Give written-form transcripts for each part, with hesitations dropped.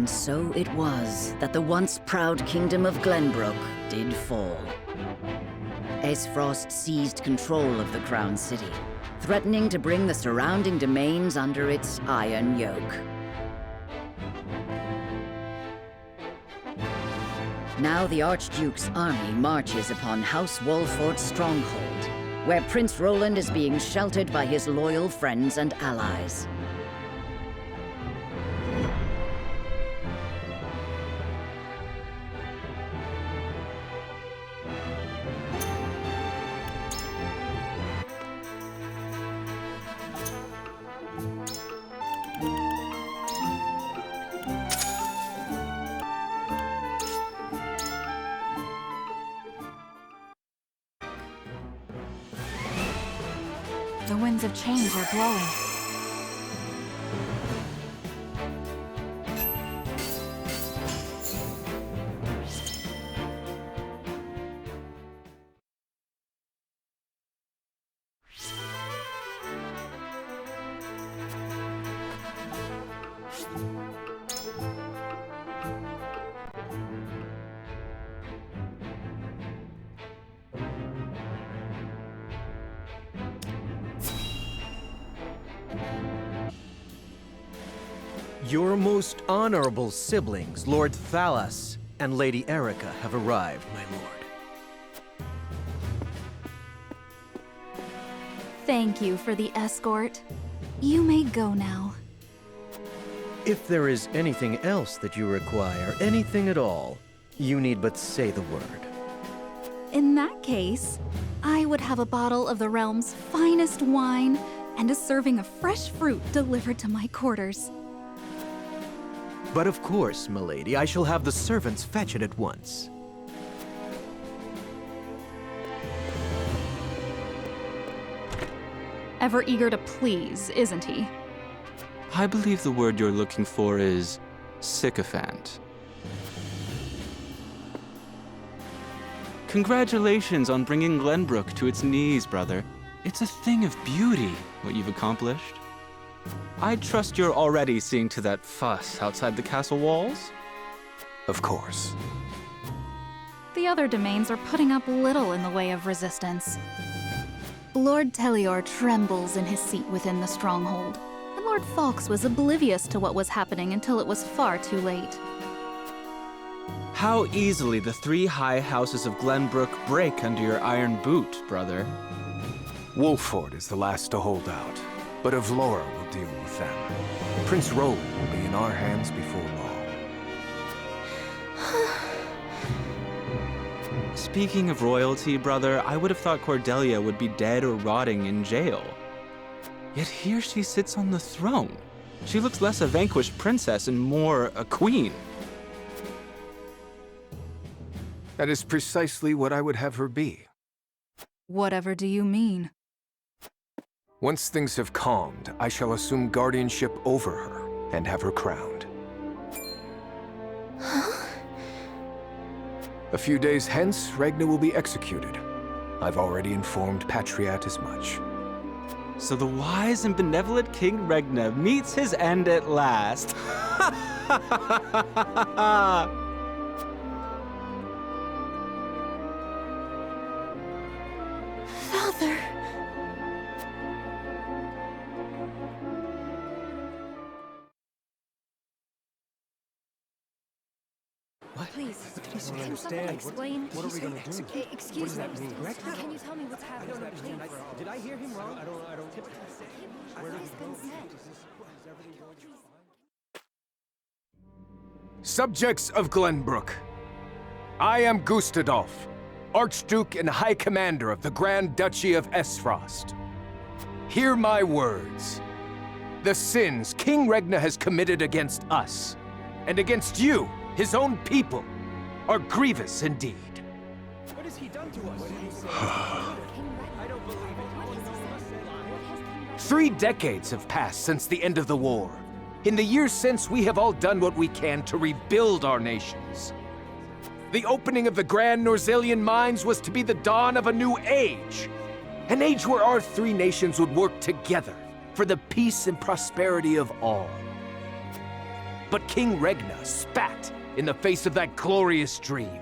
And so it was that the once proud kingdom of Glenbrook did fall. Aesfrost seized control of the Crown City, threatening to bring the surrounding domains under its iron yoke. Now the Archduke's army marches upon House Wolford's stronghold, where Prince Roland is being sheltered by his loyal friends and allies. The winds of change are blowing. Your most honorable siblings, Lord Thalas and Lady Erica, have arrived, my lord. Thank you for the escort. You may go now. If there is anything else that you require, anything at all, you need but say the word. In that case, I would have a bottle of the realm's finest wine and a serving of fresh fruit delivered to my quarters. But of course, milady, I shall have the servants fetch it at once. Ever eager to please, isn't he? I believe the word you're looking for is sycophant. Congratulations on bringing Glenbrook to its knees, brother. It's a thing of beauty, what you've accomplished. I trust you're already seeing to that fuss outside the castle walls? Of course. The other domains are putting up little in the way of resistance. Lord Telior trembles in his seat within the stronghold, and Lord Fawkes was oblivious to what was happening until it was far too late. How easily the three high houses of Glenbrook break under your iron boot, brother. Wolford is the last to hold out, but Avlora will deal with them. Prince Roland will be in our hands before long. Speaking of royalty, brother, I would have thought Cordelia would be dead or rotting in jail. Yet here she sits on the throne. She looks less a vanquished princess and more a queen. That is precisely what I would have her be. Whatever do you mean? Once things have calmed, I shall assume guardianship over her and have her crowned. A few days hence, Regna will be executed. I've already informed Patriat as much. So the wise and benevolent King Regna meets his end at last. Father! Please, can someone explain? What are we going to do? Excuse me. Can you tell me what's happening, please? Did I hear him wrong? I don't. Where has been said? Subjects of Glenbrook, I am Gustadolf, Archduke and High Commander of the Grand Duchy of Aesfrost. Hear my words. The sins King Regna has committed against us, and against you, his own people, are grievous indeed. What has he done to us? I don't believe it. 3 decades have passed since the end of the war. In the years since, we have all done what we can to rebuild our nations. The opening of the Grand Norzelian mines was to be the dawn of a new age. An age where our 3 nations would work together for the peace and prosperity of all. but King Regna spat in the face of that glorious dream.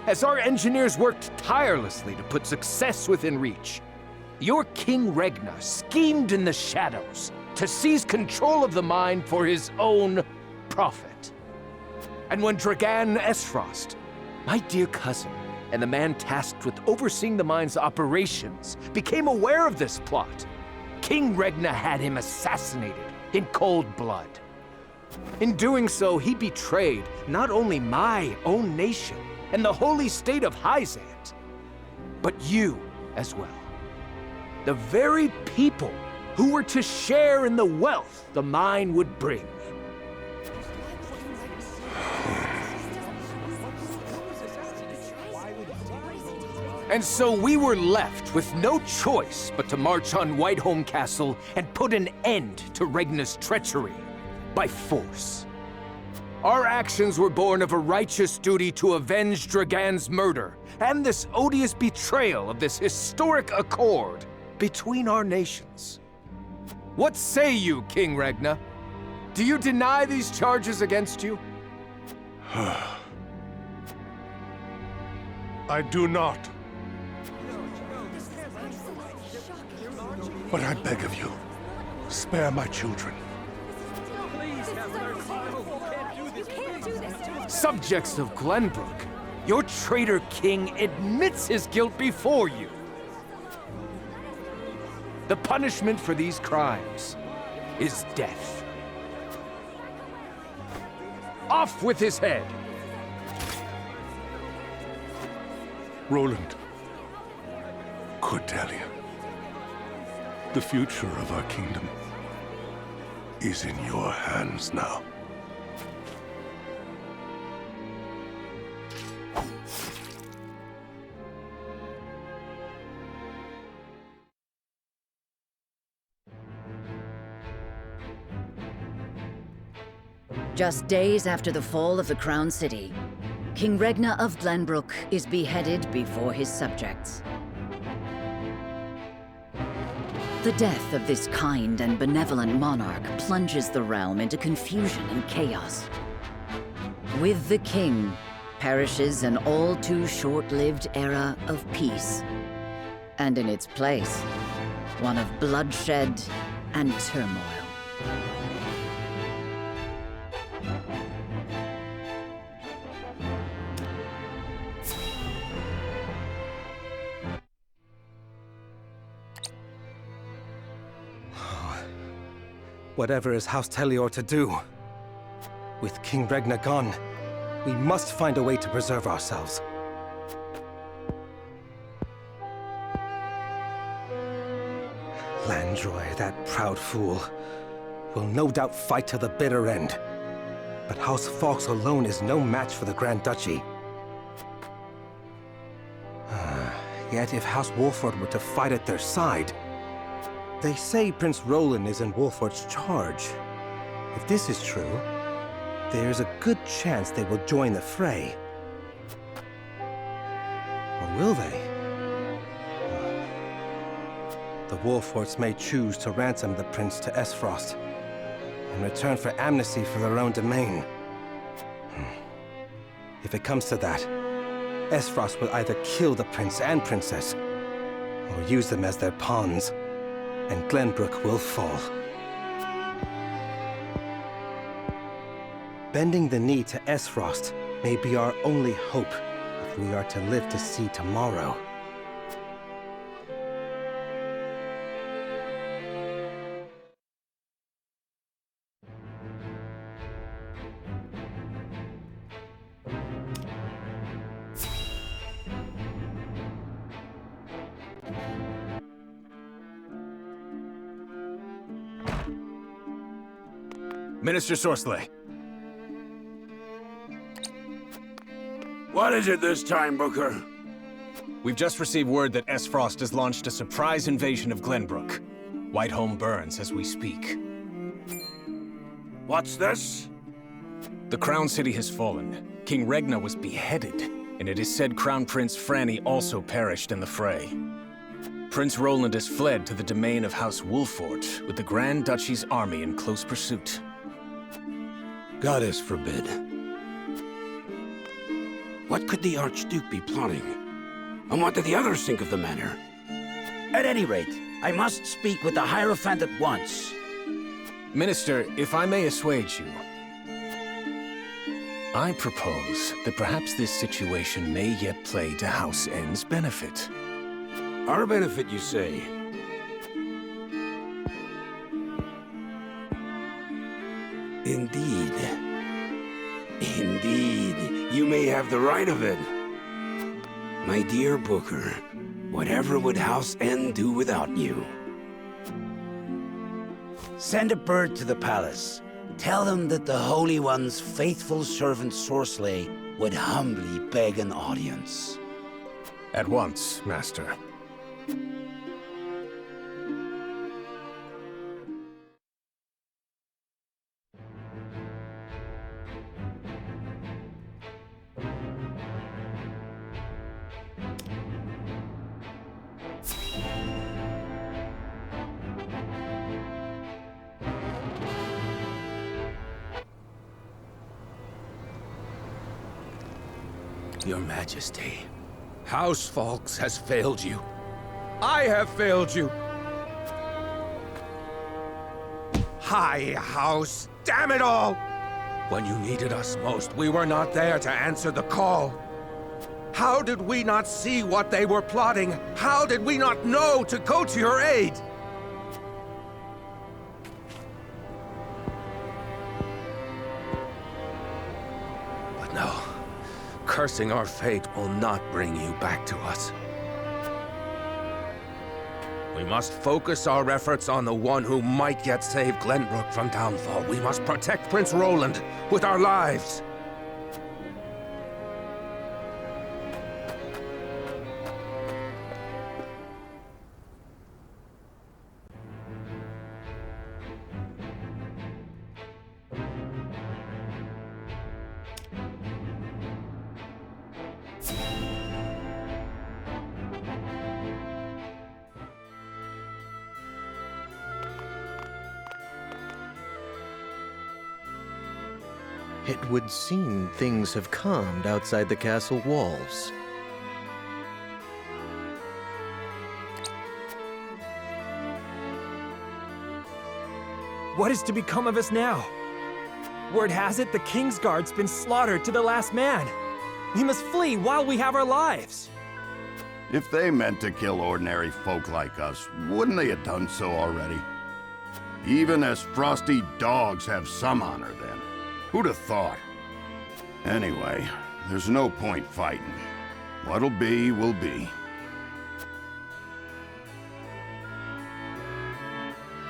As our engineers worked tirelessly to put success within reach, your King Regna schemed in the shadows to seize control of the mine for his own profit. And when Dragan Esfrost, my dear cousin, and the man tasked with overseeing the mine's operations, became aware of this plot, King Regna had him assassinated in cold blood. In doing so, he betrayed not only my own nation and the holy state of Hyzant, but you as well. The very people who were to share in the wealth the mine would bring. And so we were left with no choice but to march on Whiteholm Castle and put an end to Regna's treachery by force. Our actions were born of a righteous duty to avenge Dragan's murder and this odious betrayal of this historic accord between our nations. What say you, King Regna? Do you deny these charges against you? I do not. But I beg of you, spare my children. Subjects of Glenbrook, your traitor king admits his guilt before you. The punishment for these crimes is death. Off with his head! Roland, Cordelia, the future of our kingdom is in your hands now. Just days after the fall of the Crown City, King Regna of Glenbrook is beheaded before his subjects. The death of this kind and benevolent monarch plunges the realm into confusion and chaos. With the king perishes an all too short-lived era of peace, and in its place, one of bloodshed and turmoil. Whatever is House Telior to do? With King Regna gone, we must find a way to preserve ourselves. Landroy, that proud fool, will no doubt fight to the bitter end. But House Fawkes alone is no match for the Grand Duchy. Yet if House Wolford were to fight at their side, they say Prince Roland is in Wolford's charge. If this is true, there's a good chance they will join the fray. Or will they? The Wolfords may choose to ransom the prince to Esfrost in return for amnesty for their own domain. If it comes to that, Esfrost will either kill the prince and princess, or use them as their pawns, and Glenbrook will fall. Bending the knee to Esfrost may be our only hope if we are to live to see tomorrow. Minister Sorsley. What is it this time, Booker? We've just received word that Esfrost has launched a surprise invasion of Glenbrook. Whiteholm burns as we speak. What's this? The Crown City has fallen. King Regna was beheaded, and it is said Crown Prince Franny also perished in the fray. Prince Roland has fled to the domain of House Wolford, with the Grand Duchy's army in close pursuit. Goddess forbid. What could the Archduke be plotting? And what did the others think of the matter? At any rate, I must speak with the Hierophant at once. Minister, if I may assuage you, I propose that perhaps this situation may yet play to House N's benefit. Our benefit, you say? Indeed. Indeed, you may have the right of it. My dear Booker, whatever would House N do without you? Send a bird to the palace. Tell them that the Holy One's faithful servant Sorsley would humbly beg an audience. At once, Master. Your Majesty. House Falks has failed you. I have failed you. High House, damn it all! When you needed us most, we were not there to answer the call. How did we not see what they were plotting? How did we not know to go to your aid? But no. Cursing our fate will not bring you back to us. We must focus our efforts on the one who might yet save Glenbrook from downfall. We must protect Prince Roland with our lives. It would seem things have calmed outside the castle walls. What is to become of us now? Word has it the King's Guard's been slaughtered to the last man. We must flee while we have our lives. If they meant to kill ordinary folk like us, wouldn't they have done so already? Even as frosty dogs have some honor then. Who'd have thought? Anyway, there's no point fighting. What'll be, will be.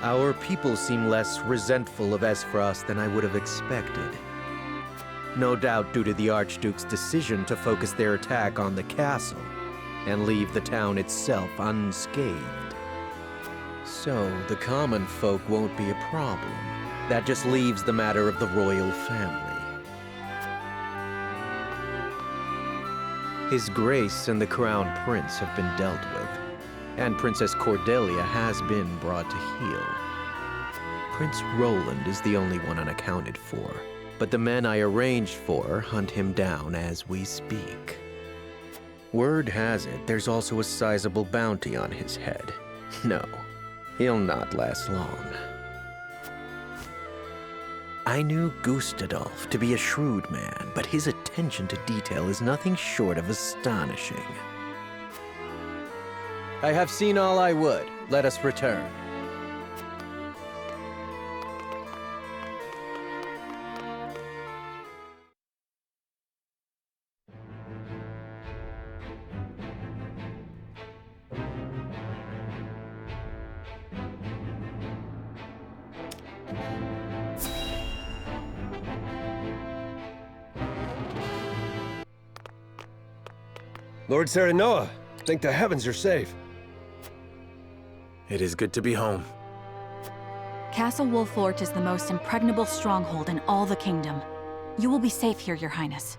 Our people seem less resentful of Esfrost than I would have expected. No doubt due to the Archduke's decision to focus their attack on the castle and leave the town itself unscathed. So the common folk won't be a problem. That just leaves the matter of the royal family. His Grace and the Crown Prince have been dealt with, and Princess Cordelia has been brought to heel. Prince Roland is the only one unaccounted for, but the men I arranged for hunt him down as we speak. Word has it there's also a sizable bounty on his head. No, he'll not last long. I knew Gustadolf to be a shrewd man, but his attention to detail is nothing short of astonishing. I have seen all I would. Let us return. Lord Serenoa, thank the heavens you're safe. It is good to be home. Castle Wolfort is the most impregnable stronghold in all the kingdom. You will be safe here, Your Highness.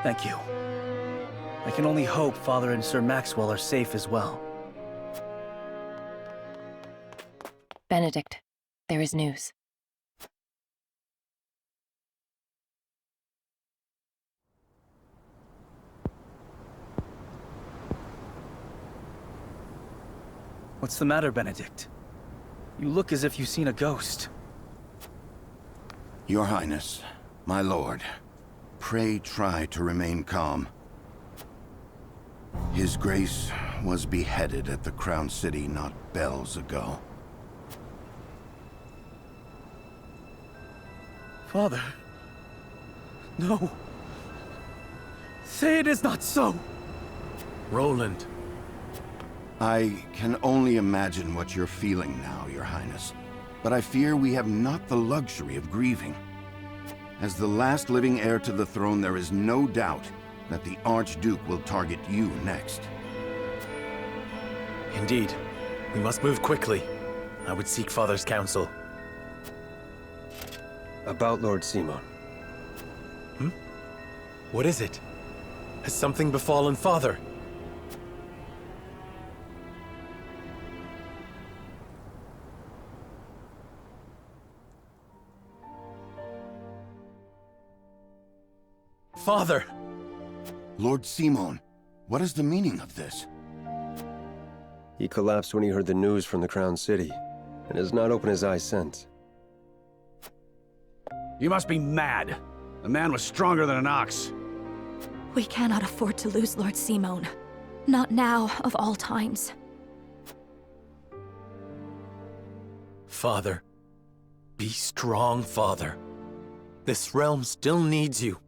Thank you. I can only hope Father and Sir Maxwell are safe as well. Benedict, there is news. What's the matter, Benedict? You look as if you've seen a ghost. Your Highness, my lord, pray try to remain calm. His Grace was beheaded at the Crown City not bells ago. Father. No. Say it is not so. Roland. I can only imagine what you're feeling now, Your Highness. But I fear we have not the luxury of grieving. As the last living heir to the throne, there is no doubt that the Archduke will target you next. Indeed. We must move quickly. I would seek Father's counsel. About Lord Simon. What is it? Has something befallen Father? Father! Lord Simon, what is the meaning of this? He collapsed when he heard the news from the Crown City, and has not opened his eyes since. You must be mad. The man was stronger than an ox. We cannot afford to lose Lord Simon. Not now, of all times. Father. Be strong, Father. This realm still needs you.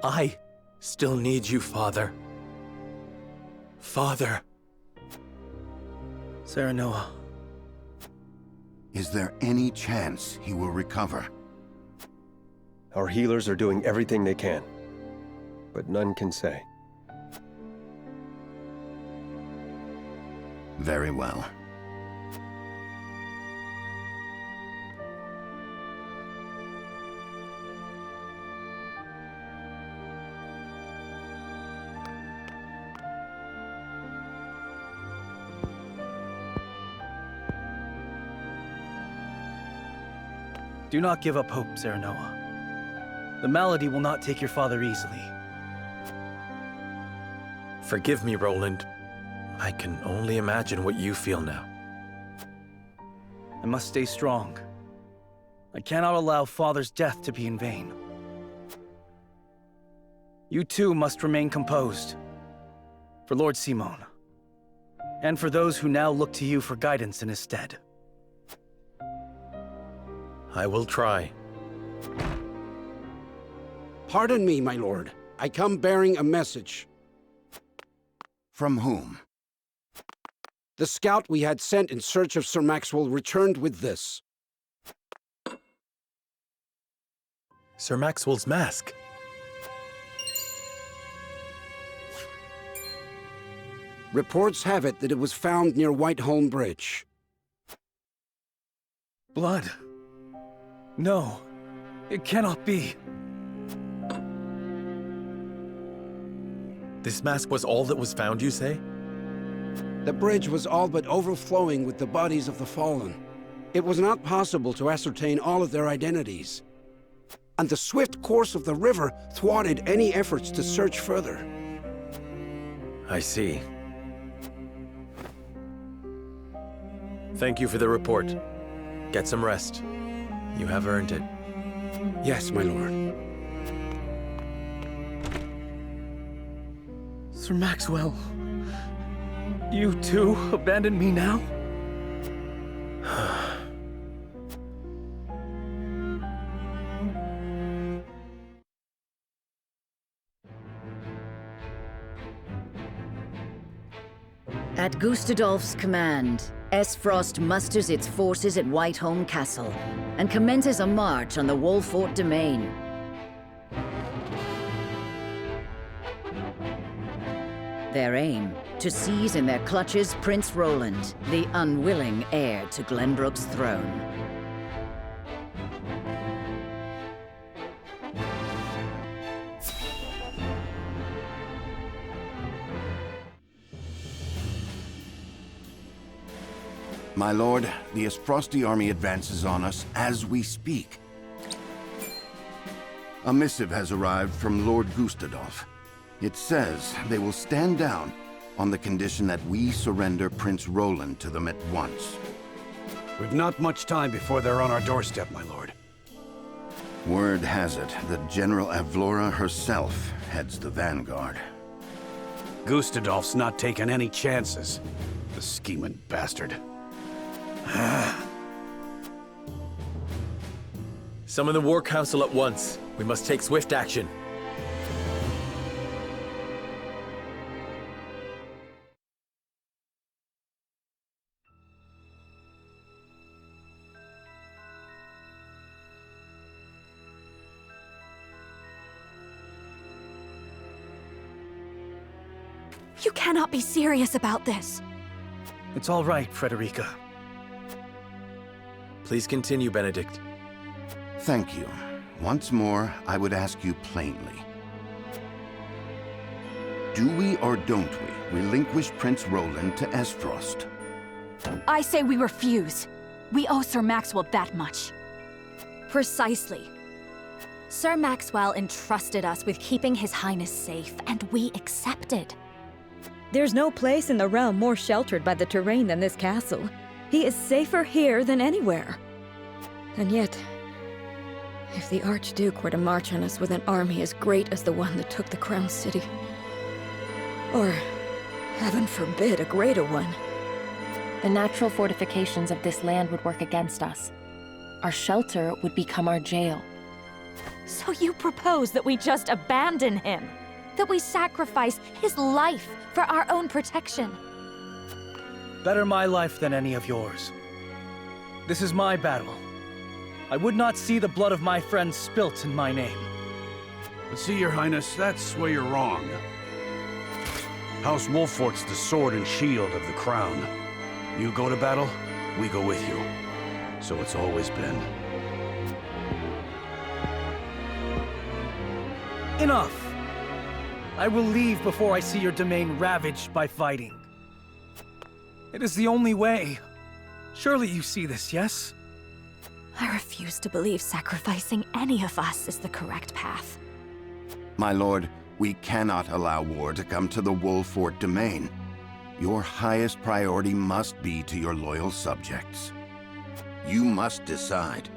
I still need you, Father. Father. Serenoa. Is there any chance he will recover? Our healers are doing everything they can, but none can say. Very well. Do not give up hope, Serenoa. The malady will not take your father easily. Forgive me, Roland. I can only imagine what you feel now. I must stay strong. I cannot allow Father's death to be in vain. You too must remain composed. For Lord Simon. And for those who now look to you for guidance in his stead. I will try. Pardon me, my lord. I come bearing a message. From whom? The scout we had sent in search of Sir Maxwell returned with this. Sir Maxwell's mask. Reports have it that it was found near Whiteholm Bridge. Blood. No, it cannot be. This mask was all that was found, you say? The bridge was all but overflowing with the bodies of the fallen. It was not possible to ascertain all of their identities. And the swift course of the river thwarted any efforts to search further. I see. Thank you for the report. Get some rest. You have earned it. Yes, my lord. Sir Maxwell, you too abandon me now? At Gustadolf's command, Esfrost musters its forces at Whiteholm Castle and commences a march on the Wolfort domain. Their aim, to seize in their clutches Prince Roland, the unwilling heir to Glenbrook's throne. My lord, the Esfrosti army advances on us as we speak. A missive has arrived from Lord Gustadolf. It says they will stand down on the condition that we surrender Prince Roland to them at once. We've not much time before they're on our doorstep, my lord. Word has it that General Avlora herself heads the vanguard. Gustadolf's not taking any chances. The scheming bastard. Summon the War Council at once. We must take swift action. You cannot be serious about this. It's all right, Frederica. Please continue, Benedict. Thank you. Once more, I would ask you plainly. Do we or don't we relinquish Prince Roland to Esfrost? I say we refuse. We owe Sir Maxwell that much. Precisely. Sir Maxwell entrusted us with keeping His Highness safe, and we accepted. There's no place in the realm more sheltered by the terrain than this castle. He is safer here than anywhere. And yet, if the Archduke were to march on us with an army as great as the one that took the Crown City, or, heaven forbid, a greater one, the natural fortifications of this land would work against us. Our shelter would become our jail. So you propose that we just abandon him? That we sacrifice his life for our own protection? Better my life than any of yours. This is my battle. I would not see the blood of my friends spilt in my name. But see, Your Highness, that's where you're wrong. House Wolfort's the sword and shield of the crown. You go to battle, we go with you. So it's always been. Enough! I will leave before I see your domain ravaged by fighting. It is the only way. Surely you see this, yes? I refuse to believe sacrificing any of us is the correct path. My lord, we cannot allow war to come to the Wolfort domain. Your highest priority must be to your loyal subjects. You must decide.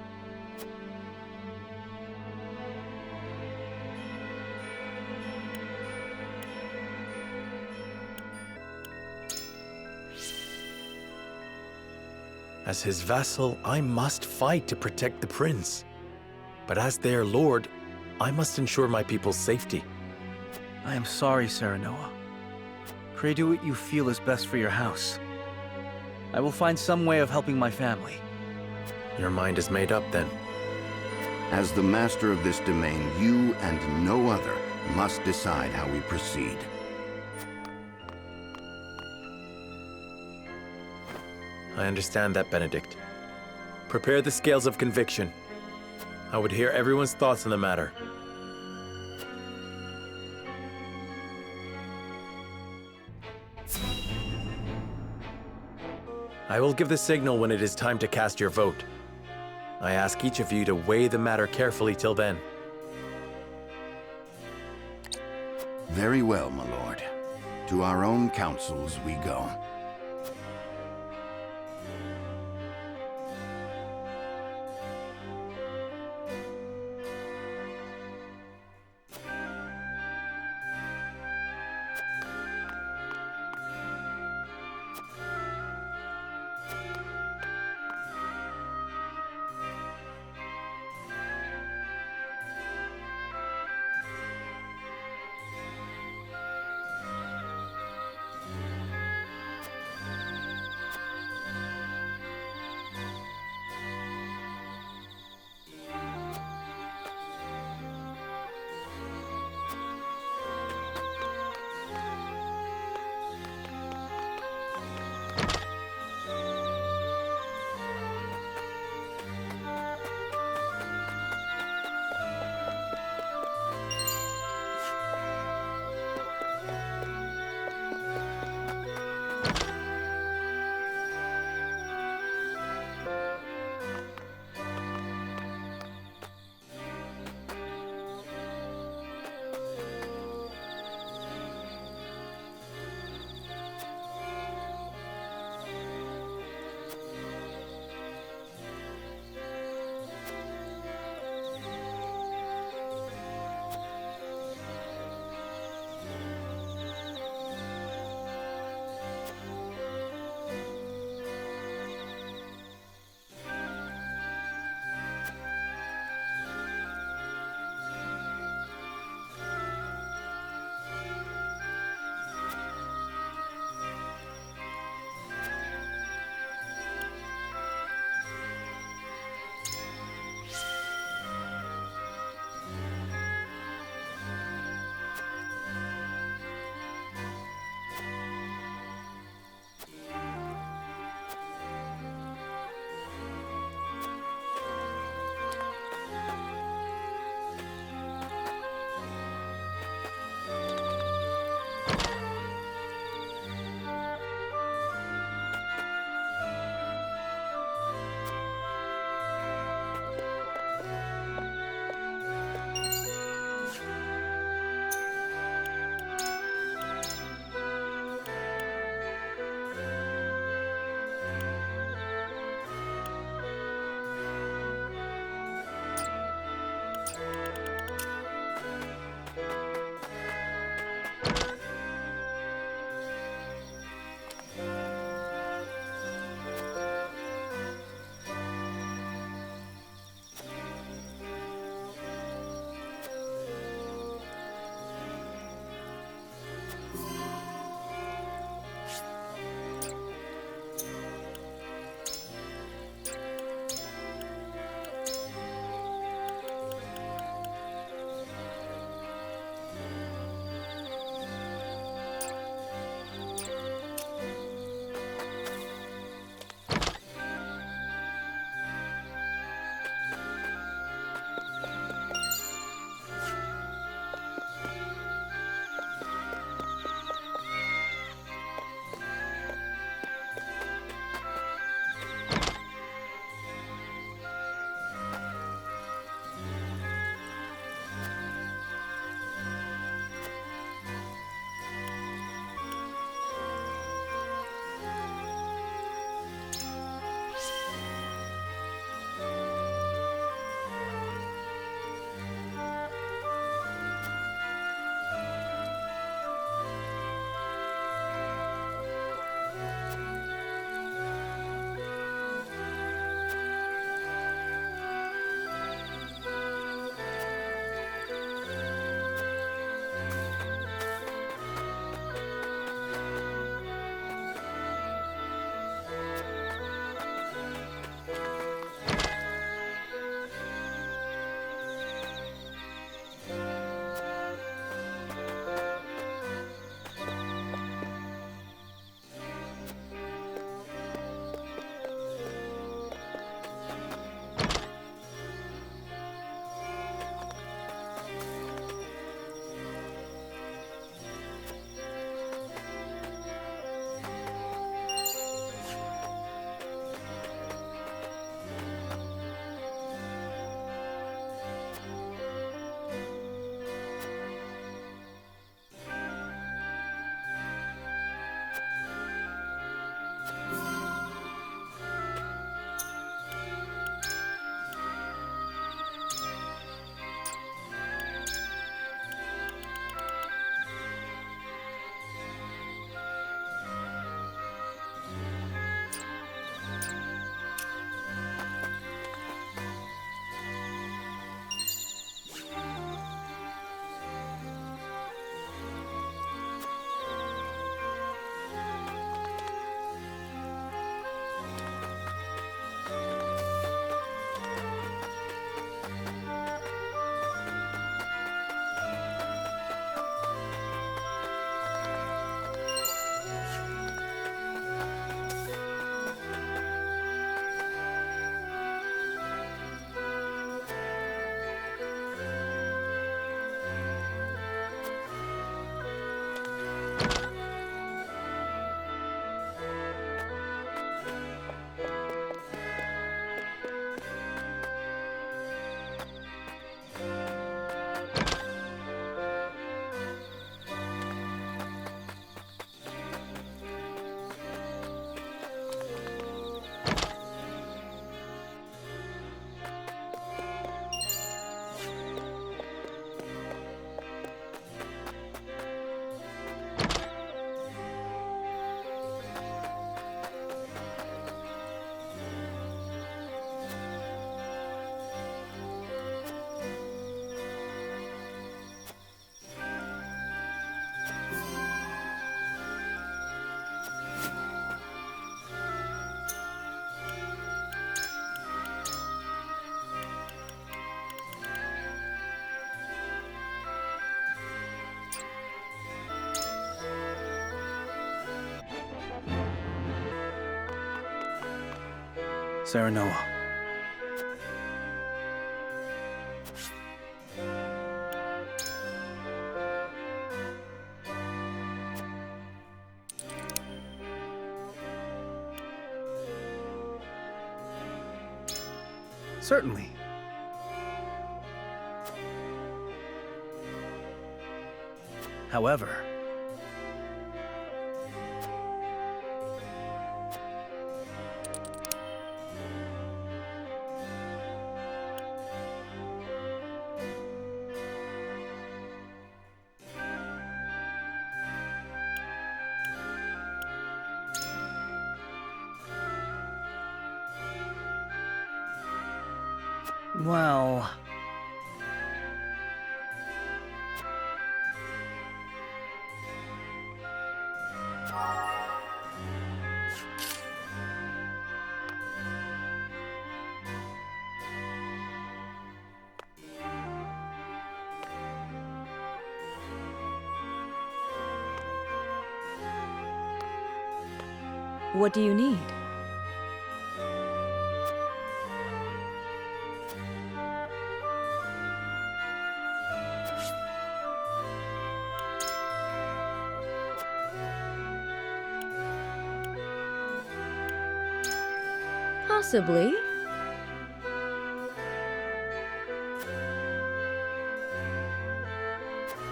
As his vassal, I must fight to protect the prince. But as their lord, I must ensure my people's safety. I am sorry, Serenoa. Pray do what you feel is best for your house. I will find some way of helping my family. Your mind is made up, then. As the master of this domain, you and no other must decide how we proceed. I understand that, Benedict. Prepare the scales of conviction. I would hear everyone's thoughts on the matter. I will give the signal when it is time to cast your vote. I ask each of you to weigh the matter carefully till then. Very well, my lord. To our own councils we go. Serenoa. Certainly. However, well... What do you need? Possibly.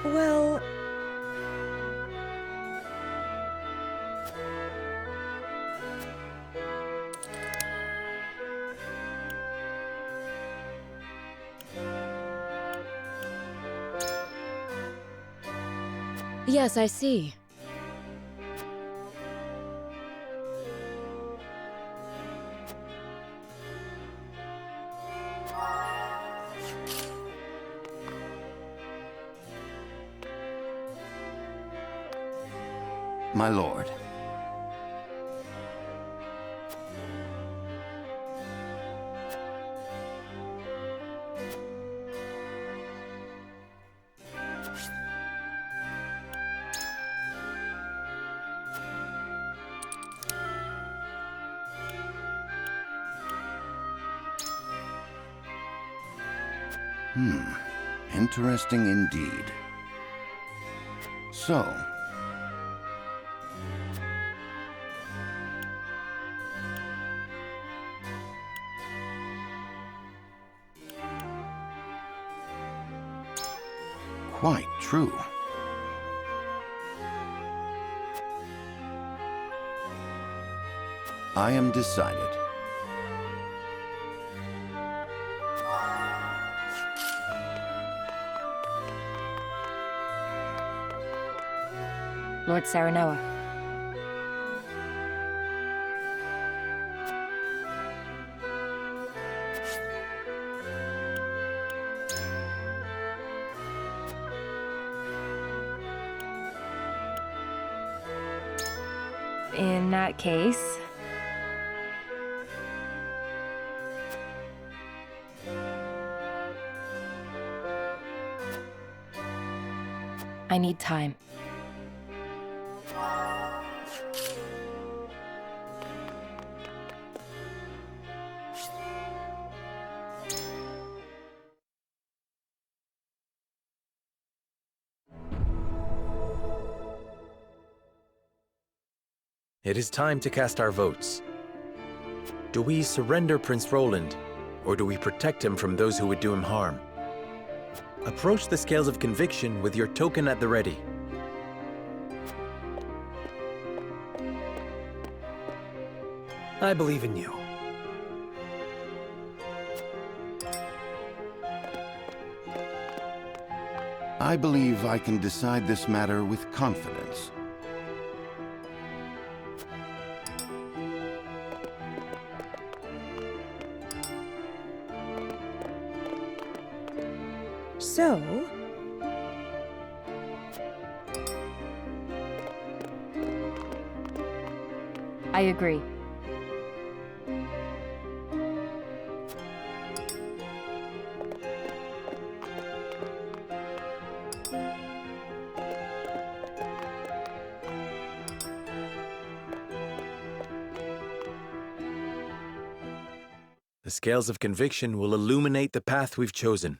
Well... Yes, I see. My lord. Interesting indeed. So, quite true. I am decided. Lord Serenoa. In that case... I need time. It is time to cast our votes. Do we surrender Prince Roland, or do we protect him from those who would do him harm? Approach the scales of conviction with your token at the ready. I believe in you. I believe I can decide this matter with confidence. So... I agree. The scales of conviction will illuminate the path we've chosen.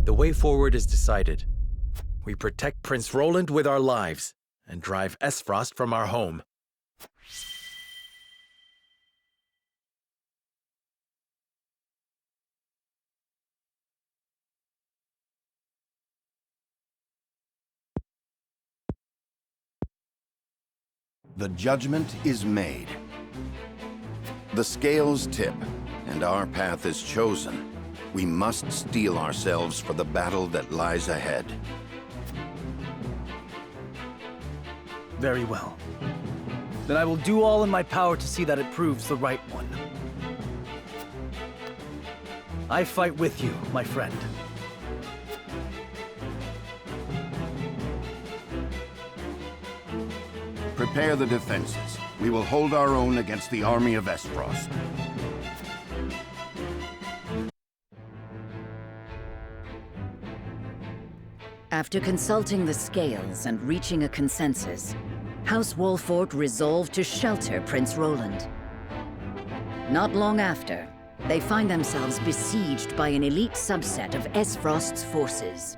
The way forward is decided. We protect Prince Roland with our lives and drive Esfrost from our home. The judgment is made. The scales tip, and our path is chosen. We must steel ourselves for the battle that lies ahead. Very well. Then I will do all in my power to see that it proves the right one. I fight with you, my friend. Prepare the defenses. We will hold our own against the army of Esfrost. After consulting the scales and reaching a consensus, House Wolfort resolved to shelter Prince Roland. Not long after, they find themselves besieged by an elite subset of Esfrost's forces.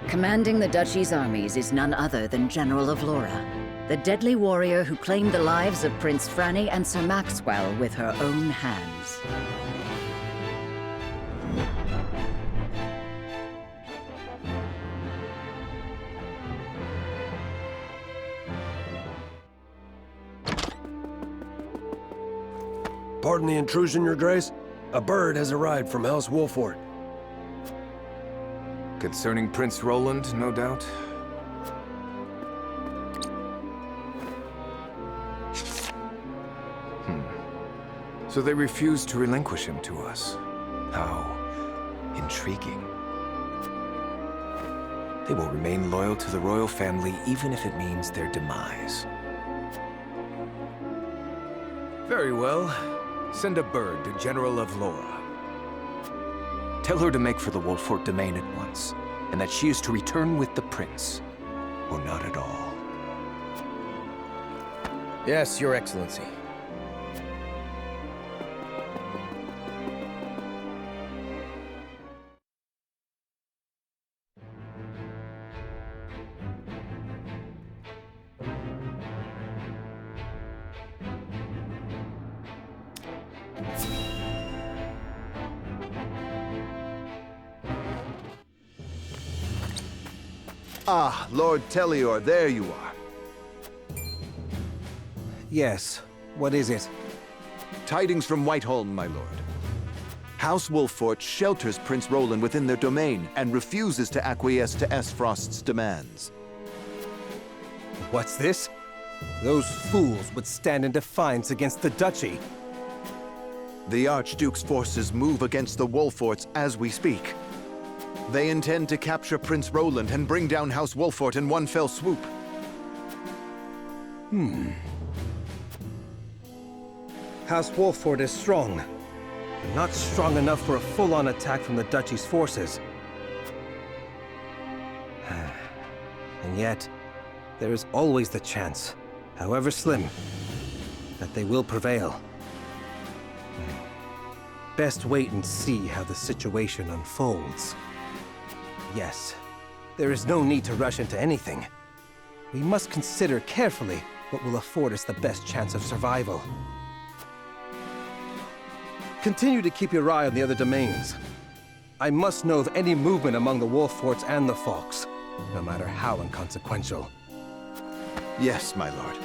Commanding the Duchy's armies is none other than General of Laura, the deadly warrior who claimed the lives of Prince Franny and Sir Maxwell with her own hands. Pardon the intrusion, Your Grace. A bird has arrived from House Wolfort. Concerning Prince Roland, no doubt? So they refused to relinquish him to us. How intriguing. They will remain loyal to the royal family even if it means their demise. Very well. Send a bird to General of Laura. Tell her to make for the Wolfort domain at once, and that she is to return with the prince, or not at all. Yes, Your Excellency. Ah, Lord Telior, there you are. Yes, what is it? Tidings from Whiteholm, my lord. House Wolfort shelters Prince Roland within their domain and refuses to acquiesce to Esfrost's demands. What's this? Those fools would stand in defiance against the Duchy. The Archduke's forces move against the Wolforts as we speak. They intend to capture Prince Roland and bring down House Wolfort in one fell swoop. House Wolfort is strong, but not strong enough for a full-on attack from the Duchy's forces. And yet, there is always the chance, however slim, that they will prevail. Best wait and see how the situation unfolds. Yes, there is no need to rush into anything. We must consider carefully what will afford us the best chance of survival. Continue to keep your eye on the other domains. I must know of any movement among the Wolforts and the Falks, no matter how inconsequential. Yes, my lord.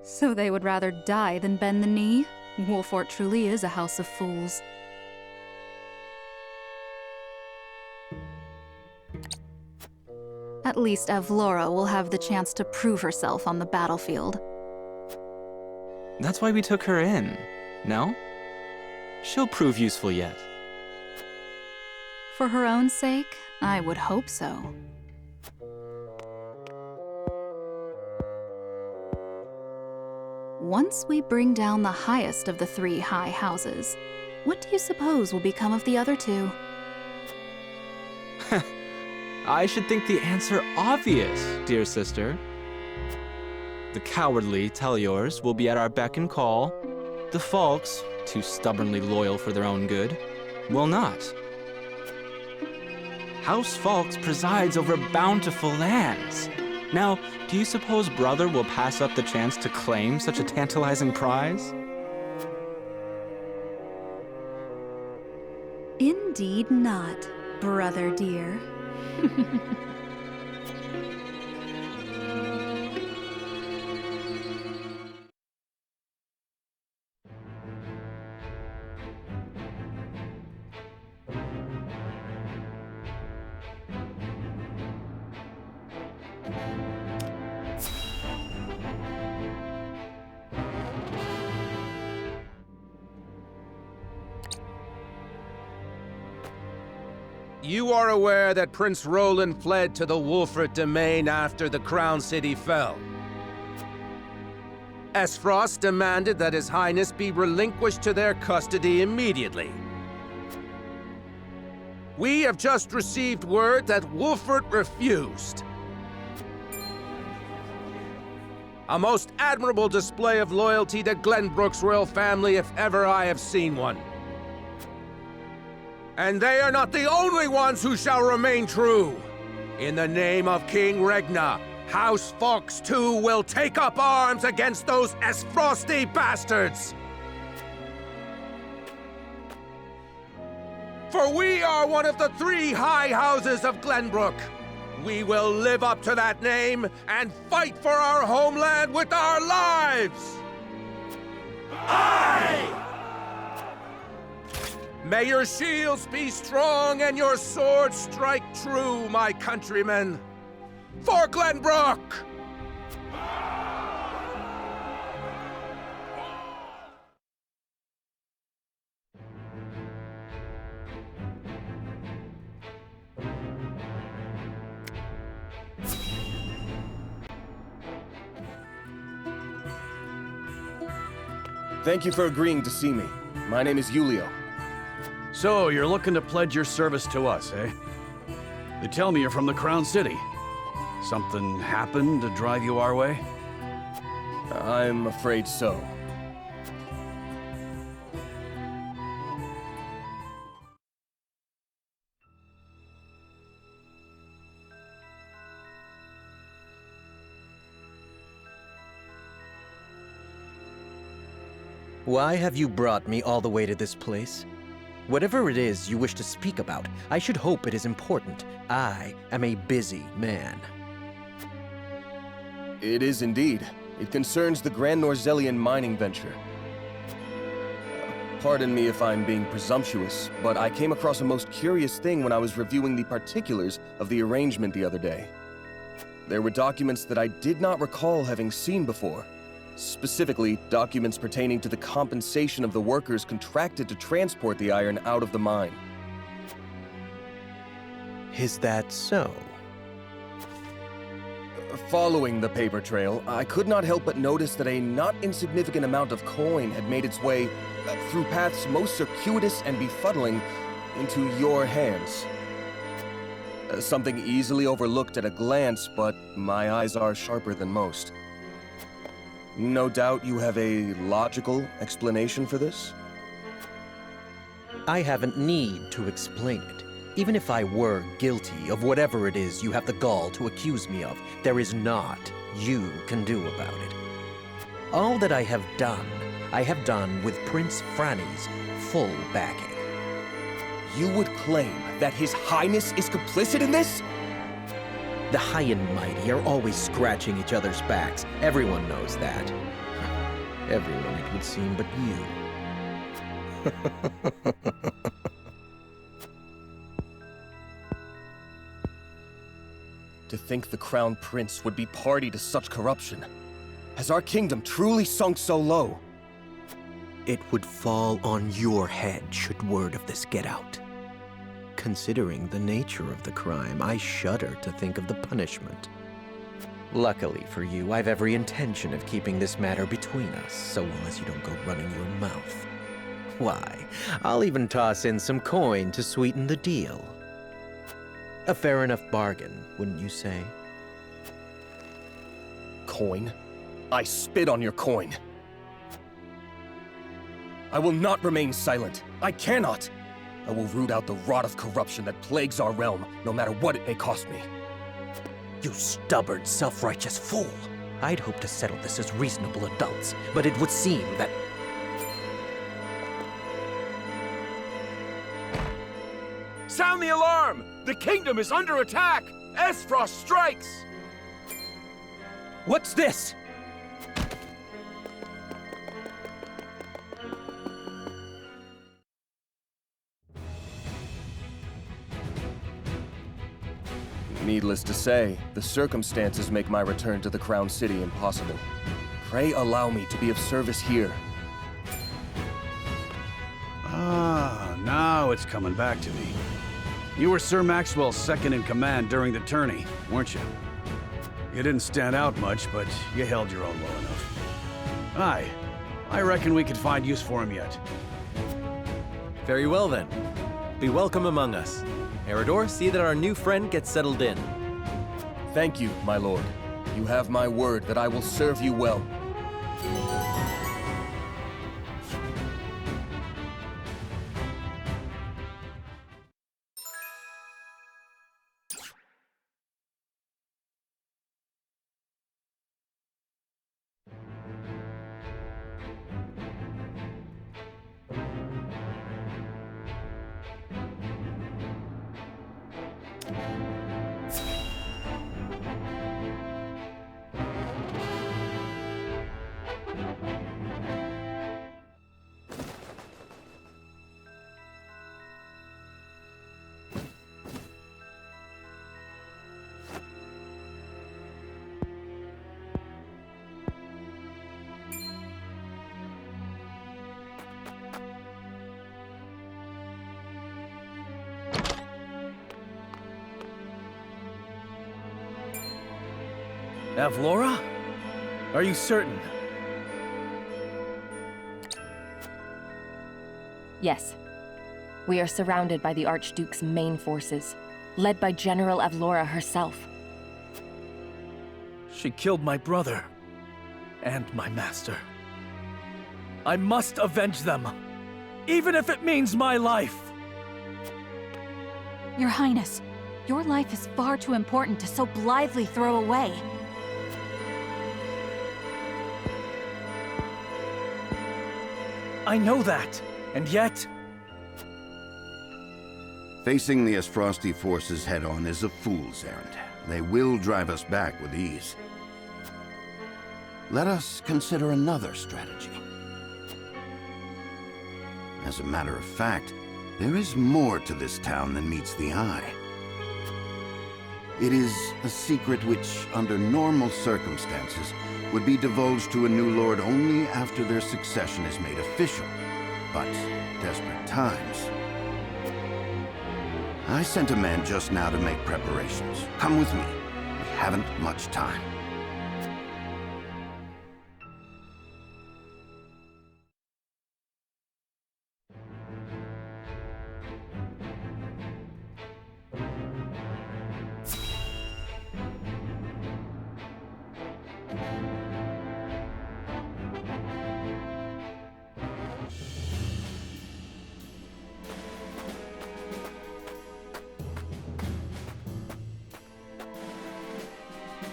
So they would rather die than bend the knee? Wolfort truly is a house of fools. At least Avlora will have the chance to prove herself on the battlefield. That's why we took her in, no? She'll prove useful yet. For her own sake, I would hope so. Once we bring down the highest of the 3 high houses, what do you suppose will become of the other 2? I should think the answer obvious, dear sister. The cowardly Teliors will be at our beck and call. The Falks, too stubbornly loyal for their own good, will not. House Falks presides over bountiful lands. Now, do you suppose Brother will pass up the chance to claim such a tantalizing prize? Indeed not, brother dear. You are aware that Prince Roland fled to the Wolfert domain after the Crown City fell. Esfrost demanded that His Highness be relinquished to their custody immediately. We have just received word that Wolfert refused. A most admirable display of loyalty to Glenbrook's royal family if ever I have seen one. And they are not the only ones who shall remain true. In the name of King Regna, House Fox too will take up arms against those Esfrosty bastards. For we are one of the 3 high houses of Glenbrook. We will live up to that name and fight for our homeland with our lives! Aye! May your shields be strong and your swords strike true, my countrymen! For Glenbrook! Thank you for agreeing to see me. My name is Julio. So, you're looking to pledge your service to us, eh? They tell me you're from the Crown City. Something happened to drive you our way? I'm afraid so. Why have you brought me all the way to this place? Whatever it is you wish to speak about, I should hope it is important. I am a busy man. It is indeed. It concerns the Grand Norzelian mining venture. Pardon me if I'm being presumptuous, but I came across a most curious thing when I was reviewing the particulars of the arrangement the other day. There were documents that I did not recall having seen before. Specifically, documents pertaining to the compensation of the workers contracted to transport the iron out of the mine. Is that so? Following the paper trail, I could not help but notice that a not insignificant amount of coin had made its way through paths most circuitous and befuddling into your hands. Something easily overlooked at a glance, but my eyes are sharper than most. No doubt you have a logical explanation for this? I haven't need to explain it. Even if I were guilty of whatever it is you have the gall to accuse me of, there is naught you can do about it. All that I have done with Prince Franny's full backing. You would claim that His Highness is complicit in this? The high and mighty are always scratching each other's backs. Everyone knows that. Everyone, it would seem, but you. To think the Crown Prince would be party to such corruption. Has our kingdom truly sunk so low? It would fall on your head should word of this get out. Considering the nature of the crime, I shudder to think of the punishment. Luckily for you, I've every intention of keeping this matter between us, so long as you don't go running your mouth. Why, I'll even toss in some coin to sweeten the deal. A fair enough bargain, wouldn't you say? Coin? I spit on your coin. I will not remain silent. I cannot. I will root out the rot of corruption that plagues our realm, no matter what it may cost me. You stubborn, self-righteous fool! I'd hoped to settle this as reasonable adults, but it would seem that... Sound the alarm! The kingdom is under attack! Esfrost strikes! What's this? Needless to say, the circumstances make my return to the Crown City impossible. Pray allow me to be of service here. Ah, now it's coming back to me. You were Sir Maxwell's second-in-command during the tourney, weren't you? You didn't stand out much, but you held your own well enough. Aye, I reckon we could find use for him yet. Very well then. Be welcome among us. Eridor, see that our new friend gets settled in. Thank you, my lord. You have my word that I will serve you well. Avlora? Are you certain? Yes. We are surrounded by the Archduke's main forces, led by General Avlora herself. She killed my brother. And my master. I must avenge them. Even if it means my life. Your Highness, your life is far too important to so blithely throw away. I know that, and yet... Facing the Esfrosti forces head-on is a fool's errand. They will drive us back with ease. Let us consider another strategy. As a matter of fact, there is more to this town than meets the eye. It is a secret which, under normal circumstances, would be divulged to a new lord only after their succession is made official. But desperate times. I sent a man just now to make preparations. Come with me. We haven't much time.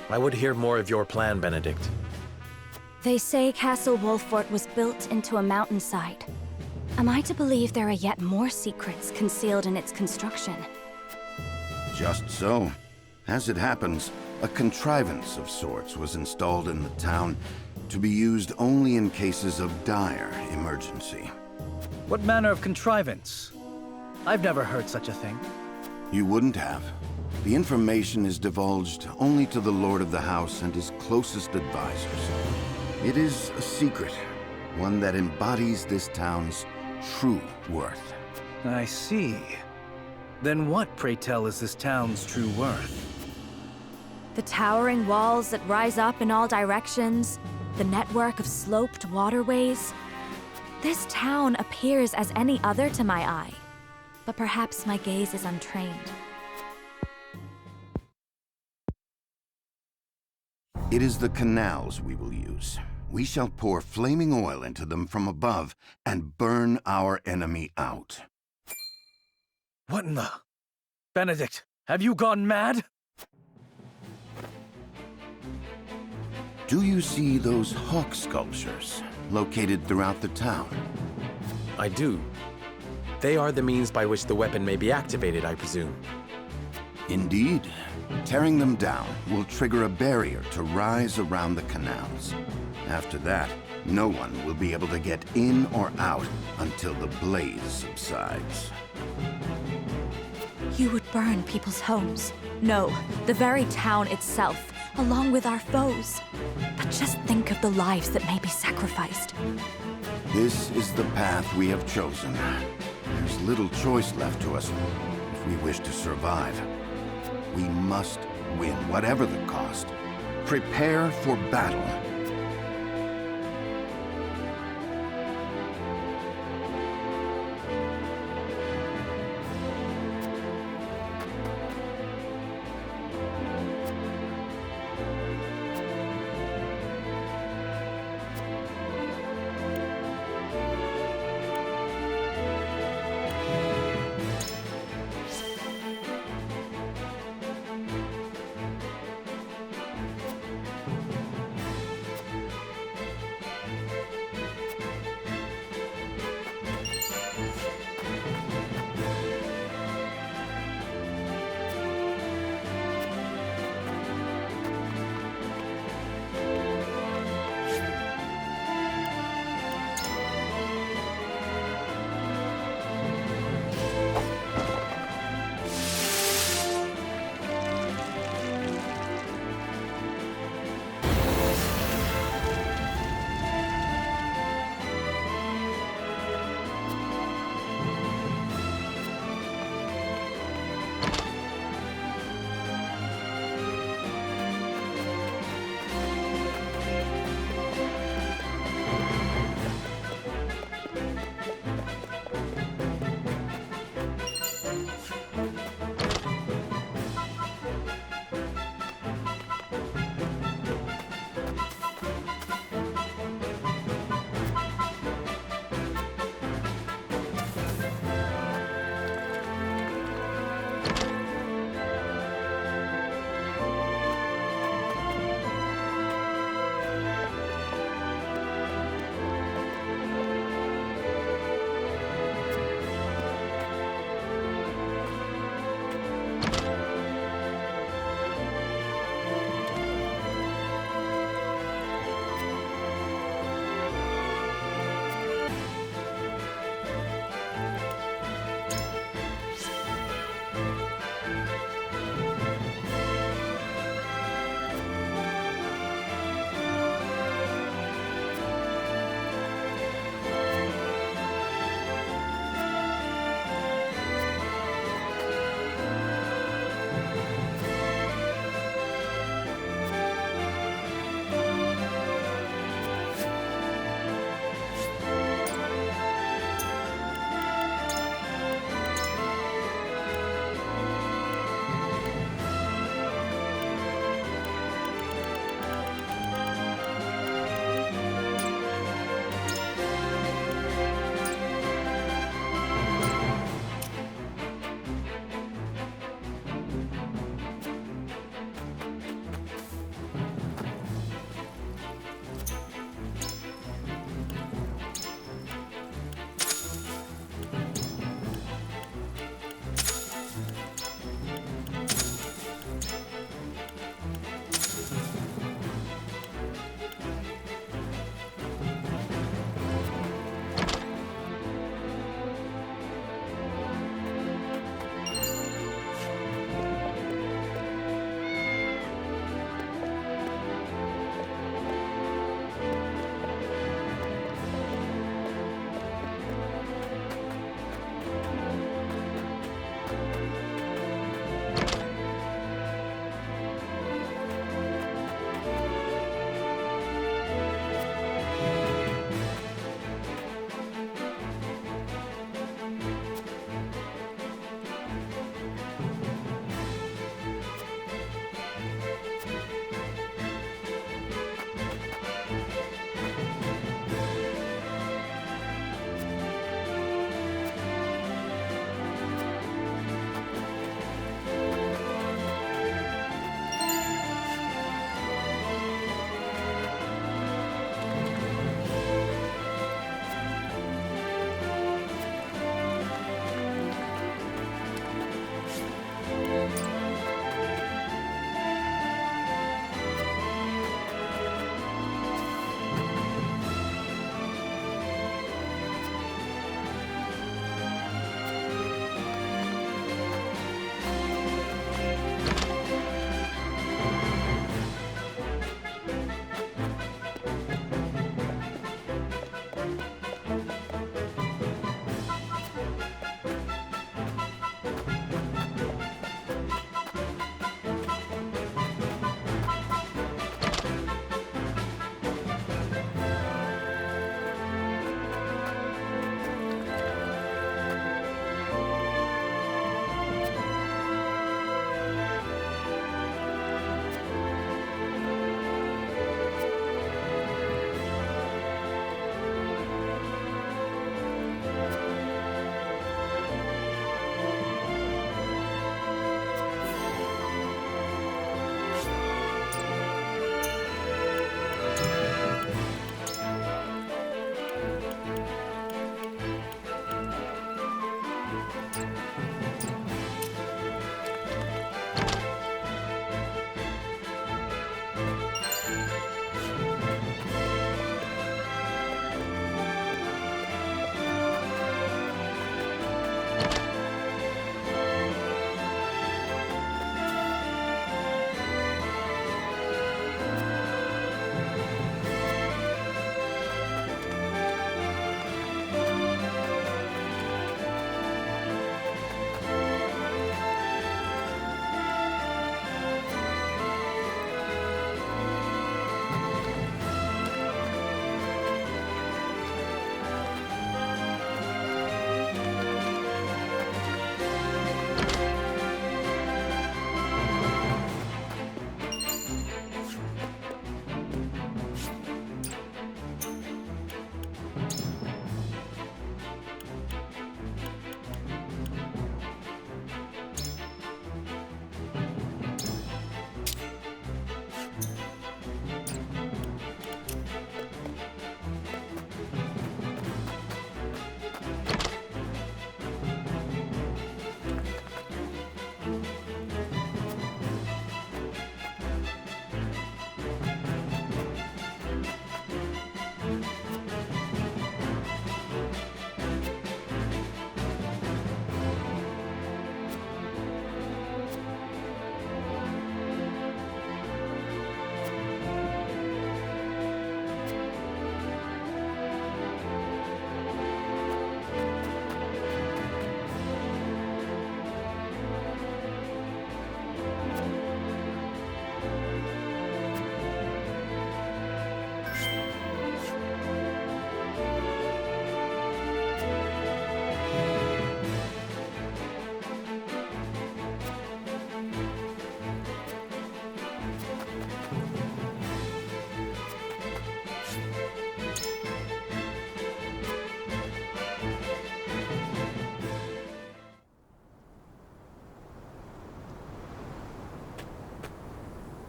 I would hear more of your plan, Benedict. They say Castle Wolffort was built into a mountainside. Am I to believe there are yet more secrets concealed in its construction? Just so. As it happens, a contrivance of sorts was installed in the town to be used only in cases of dire emergency. What manner of contrivance? I've never heard such a thing. You wouldn't have. The information is divulged only to the Lord of the House and his closest advisors. It is a secret, one that embodies this town's true worth. I see. Then what, pray tell, is this town's true worth? The towering walls that rise up in all directions, the network of sloped waterways. This town appears as any other to my eye, but perhaps my gaze is untrained. It is the canals we will use. We shall pour flaming oil into them from above and burn our enemy out. What in the... Benedict, have you gone mad? Do you see those hawk sculptures located throughout the town? I do. They are the means by which the weapon may be activated, I presume. Indeed. Tearing them down will trigger a barrier to rise around the canals. After that, no one will be able to get in or out until the blaze subsides. You would burn people's homes. No, the very town itself, along with our foes. But just think of the lives that may be sacrificed. This is the path we have chosen. There's little choice left to us if we wish to survive. We must win, whatever the cost. Prepare for battle.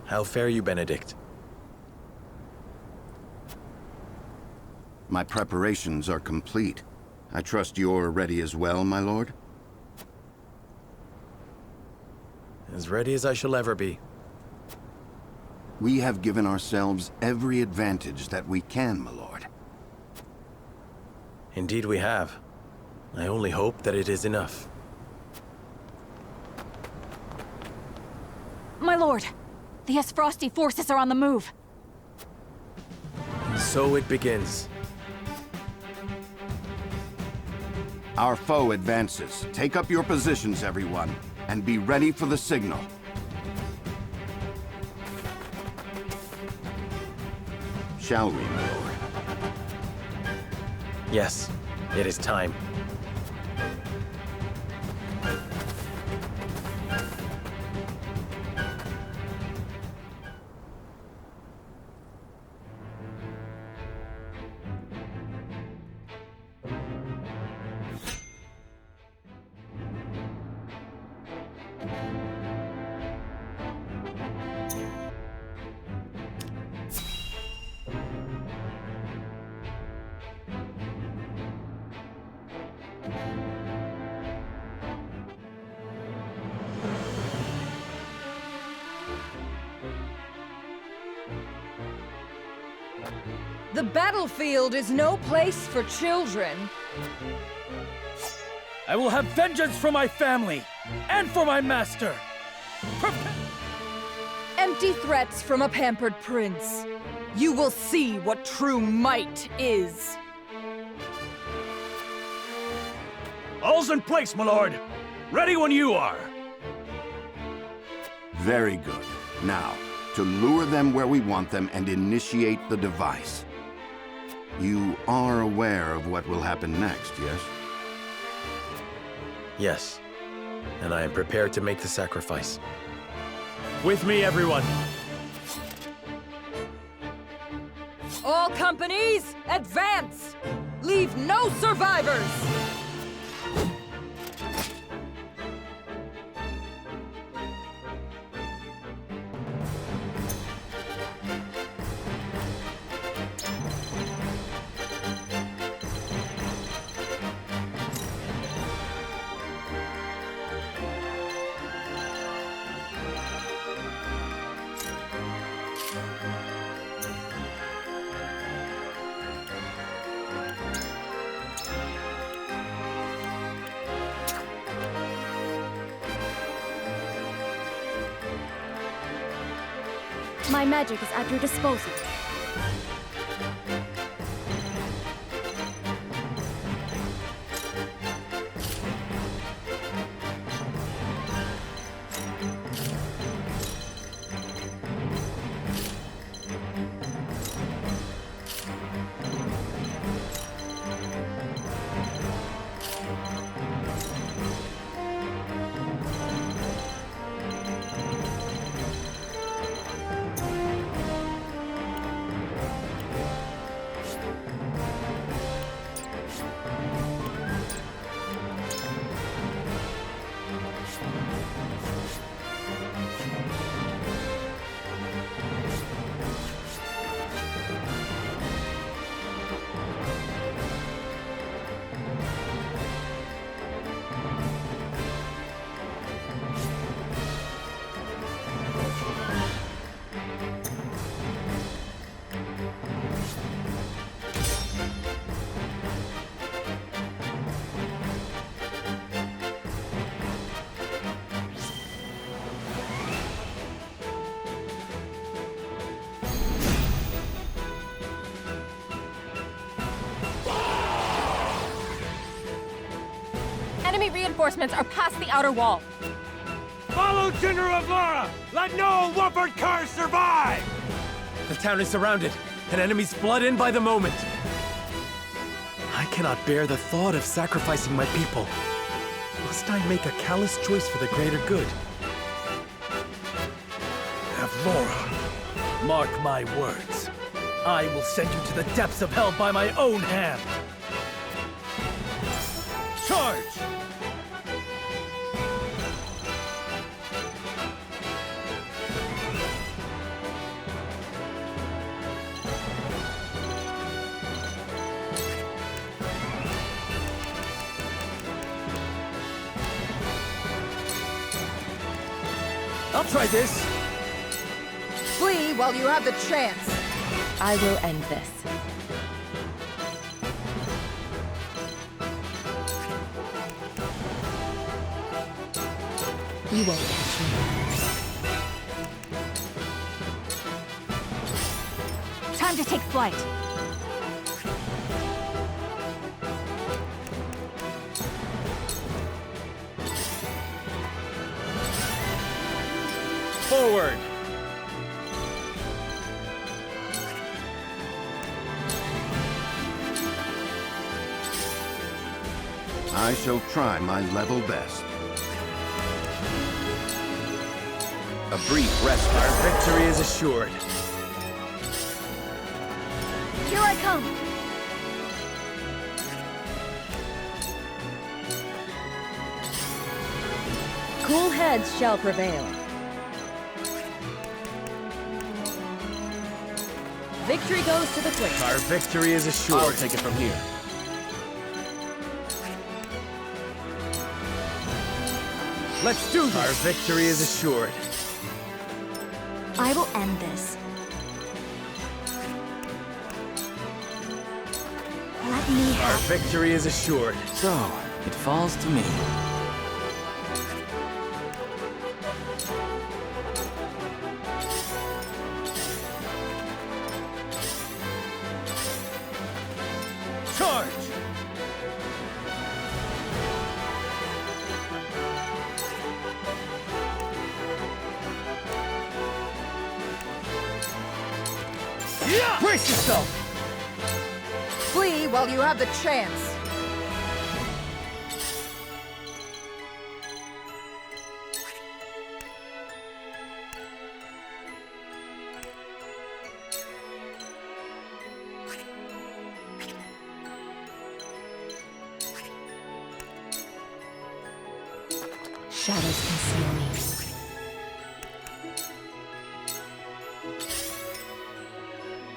How fare you, Benedict? My preparations are complete. I trust you're ready as well, my lord? As ready as I shall ever be. We have given ourselves every advantage that we can, my lord. Indeed we have. I only hope that it is enough. My lord, the Esfrosti forces are on the move. So it begins. Our foe advances. Take up your positions, everyone, and be ready for the signal. Shall we, my lord? Yes, it is time. The battlefield is no place for children. I will have vengeance for my family and for my master. Empty threats from a pampered prince. You will see what true might is. All's in place, my lord. Ready when you are. Very good. Now, to lure them where we want them and initiate the device. You are aware of what will happen next, yes? Yes. And I am prepared to make the sacrifice. With me, everyone. All companies, advance! Leave no survivors! My magic is at your disposal. Enemy reinforcements are past the outer wall. Follow General of Lara! Let no Wolford cars survive! The town is surrounded, and enemies flood in by the moment. I cannot bear the thought of sacrificing my people. Must I make a callous choice for the greater good? Avlora, mark my words. I will send you to the depths of hell by my own hand. Charge! I'll try this. Flee while you have the chance. I will end this. You won't catch me. Time to take flight. Forward! I shall try my level best. A brief respite. Our victory is assured. Here I come! Cool heads shall prevail. Victory goes to the Queen. Our victory is assured. I'll take it from here. Let's do this! Our victory is assured. I will end this. Let me Our have... victory is assured. So, it falls to me. Charge! Yeah! Brace yourself! Flee while you have the chance. Shadows conceal me.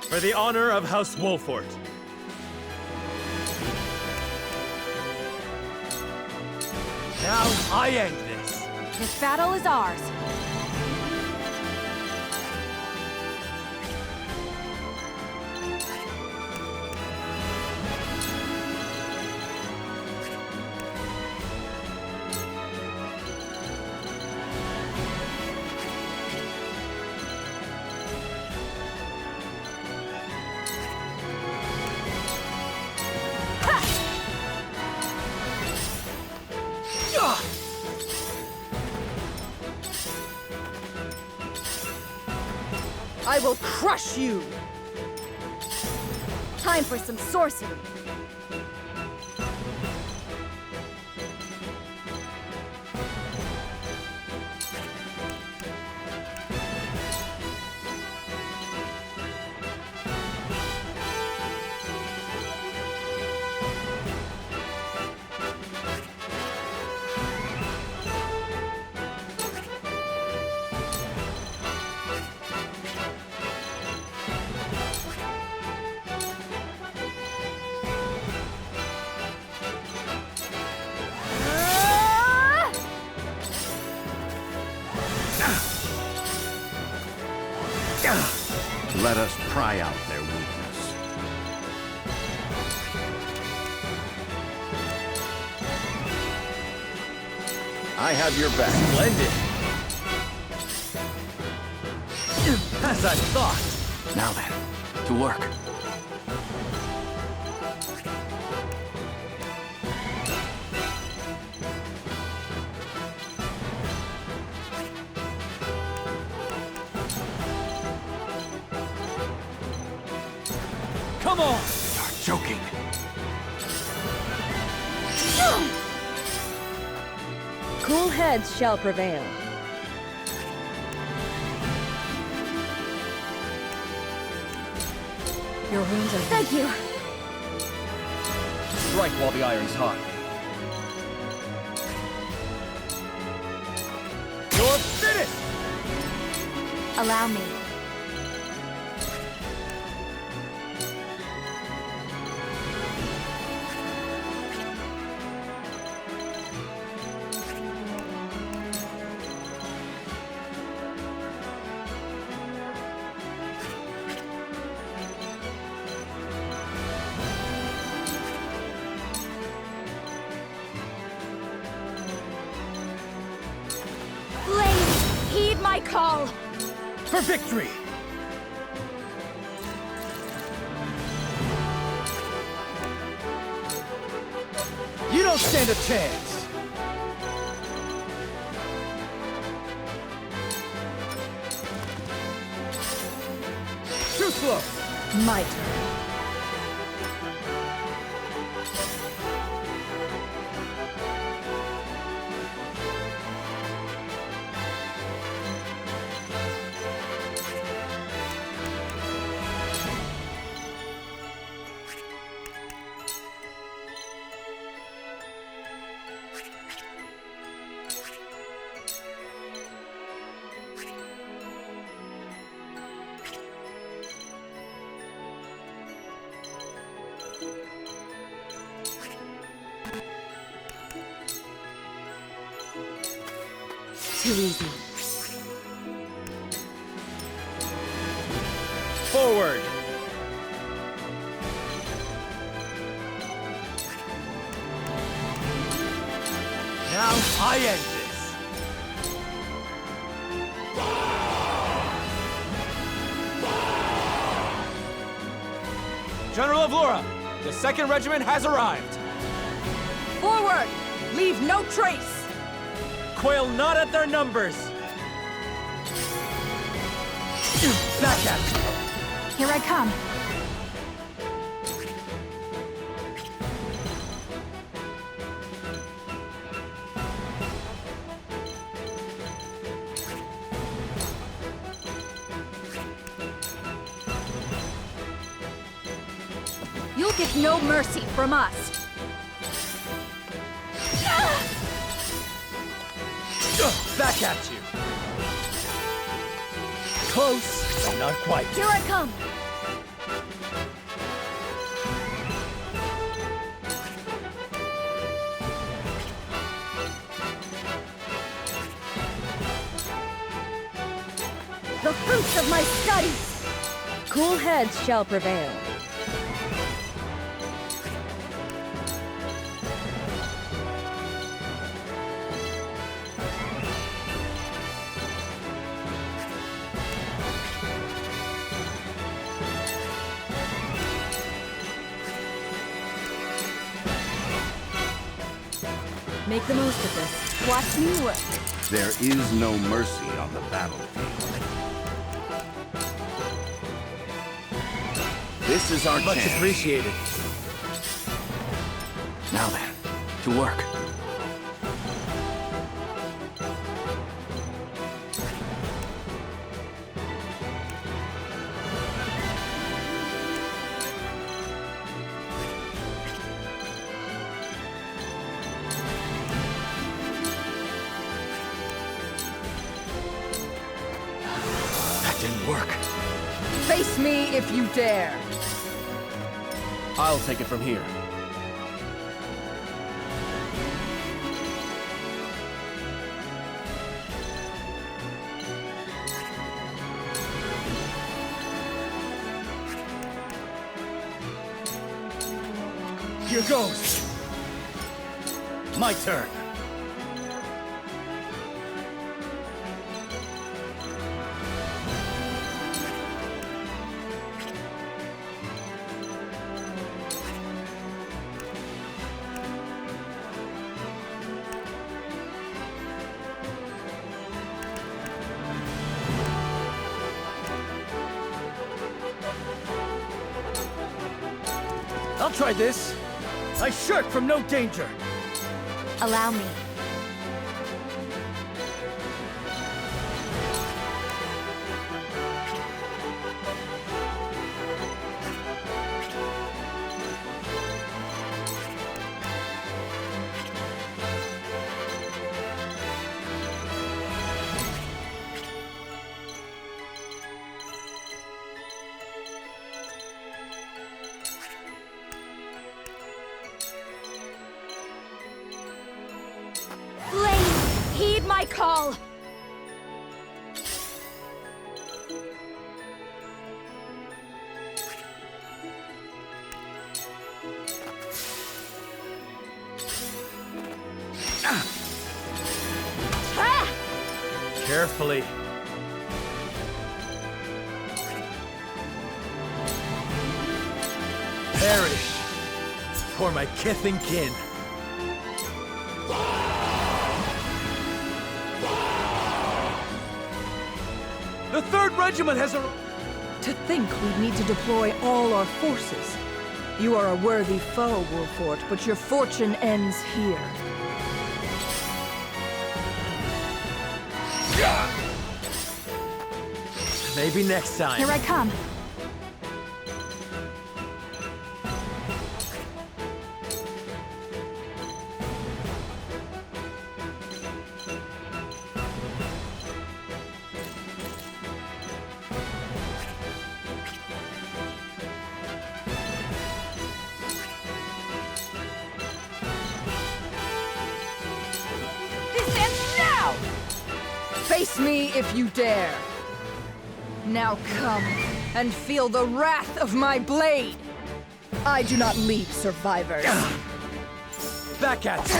For the honor of House Wolfort. Now I end this. This battle is ours. I will crush you! Time for some sorcery. Let us pry out their weakness. I have your back. Splendid. As I thought. Now then, to work. Come on! You're joking. Cool heads shall prevail. Your wounds are... Thank you! Strike while the iron's hot. You're finished! Allow me. my call! For victory! You don't stand a chance! Too slow! My turn. Too easy. Forward! Now I end this! General of Laura, the 2nd Regiment has arrived. Forward! Leave no trace! Quail not at their numbers! Back at me! Here I come. You'll get no mercy from us! Back at you! Close, but not quite. Here I come! The fruits of my studies! Cool heads shall prevail. Make the most of this. Watch me work. There is no mercy on the battlefield. This is our Much chance. appreciated. Now then, to work. That didn't work. Face me if you dare! I'll take it from here. Here goes! My turn! I'll try this. I shirk from no danger. Allow me. Flame, heed my call! Carefully. Perish for my kith and kin. The 3rd Regiment has a... To think we'd need to deploy all our forces. You are a worthy foe, Wolfort, but your fortune ends here. Maybe next time. Here I come. This ends now! Face me if you dare. Now come and feel the wrath of my blade. I do not leave survivors. Back at you.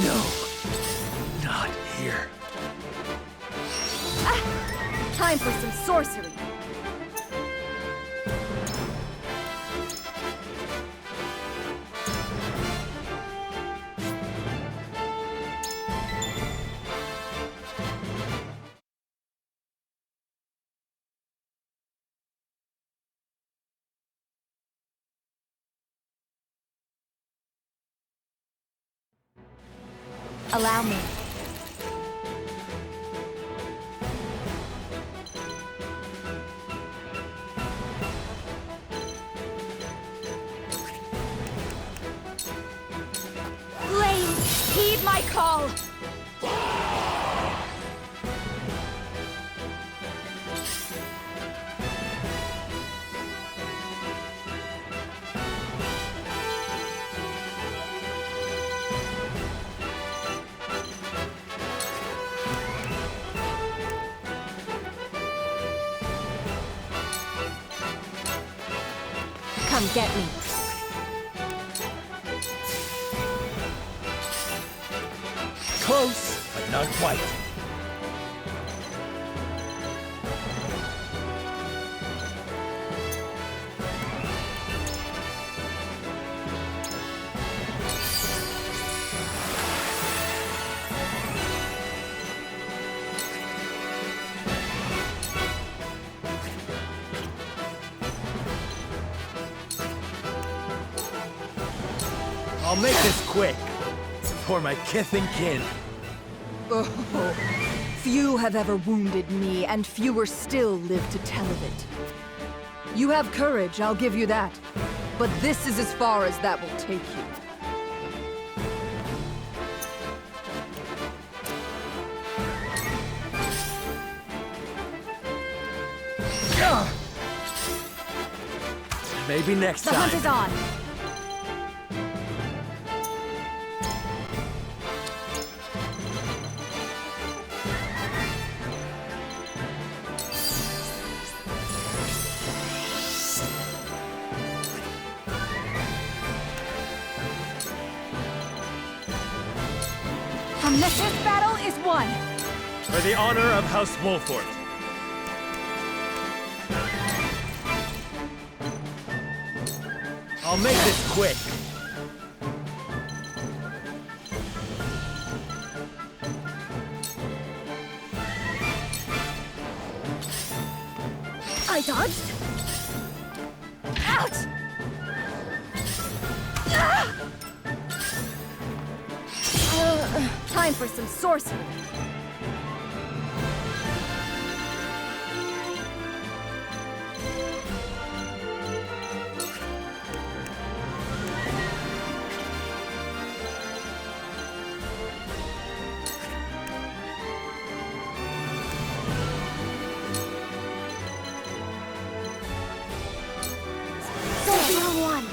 No, not here. Time for some sorcery. Allow me. Flames, heed my call! Come get me. Close, but not quite. I'll make this quick. For my kith and kin. Oh, few have ever wounded me, and fewer still live to tell of it. You have courage, I'll give you that. But this is as far as that will take you. Maybe next time. The hunt is on. This battle is won! For the honor of House Wolfort. I'll make this quick. I dodged. Ouch! Time for some sorcery. One.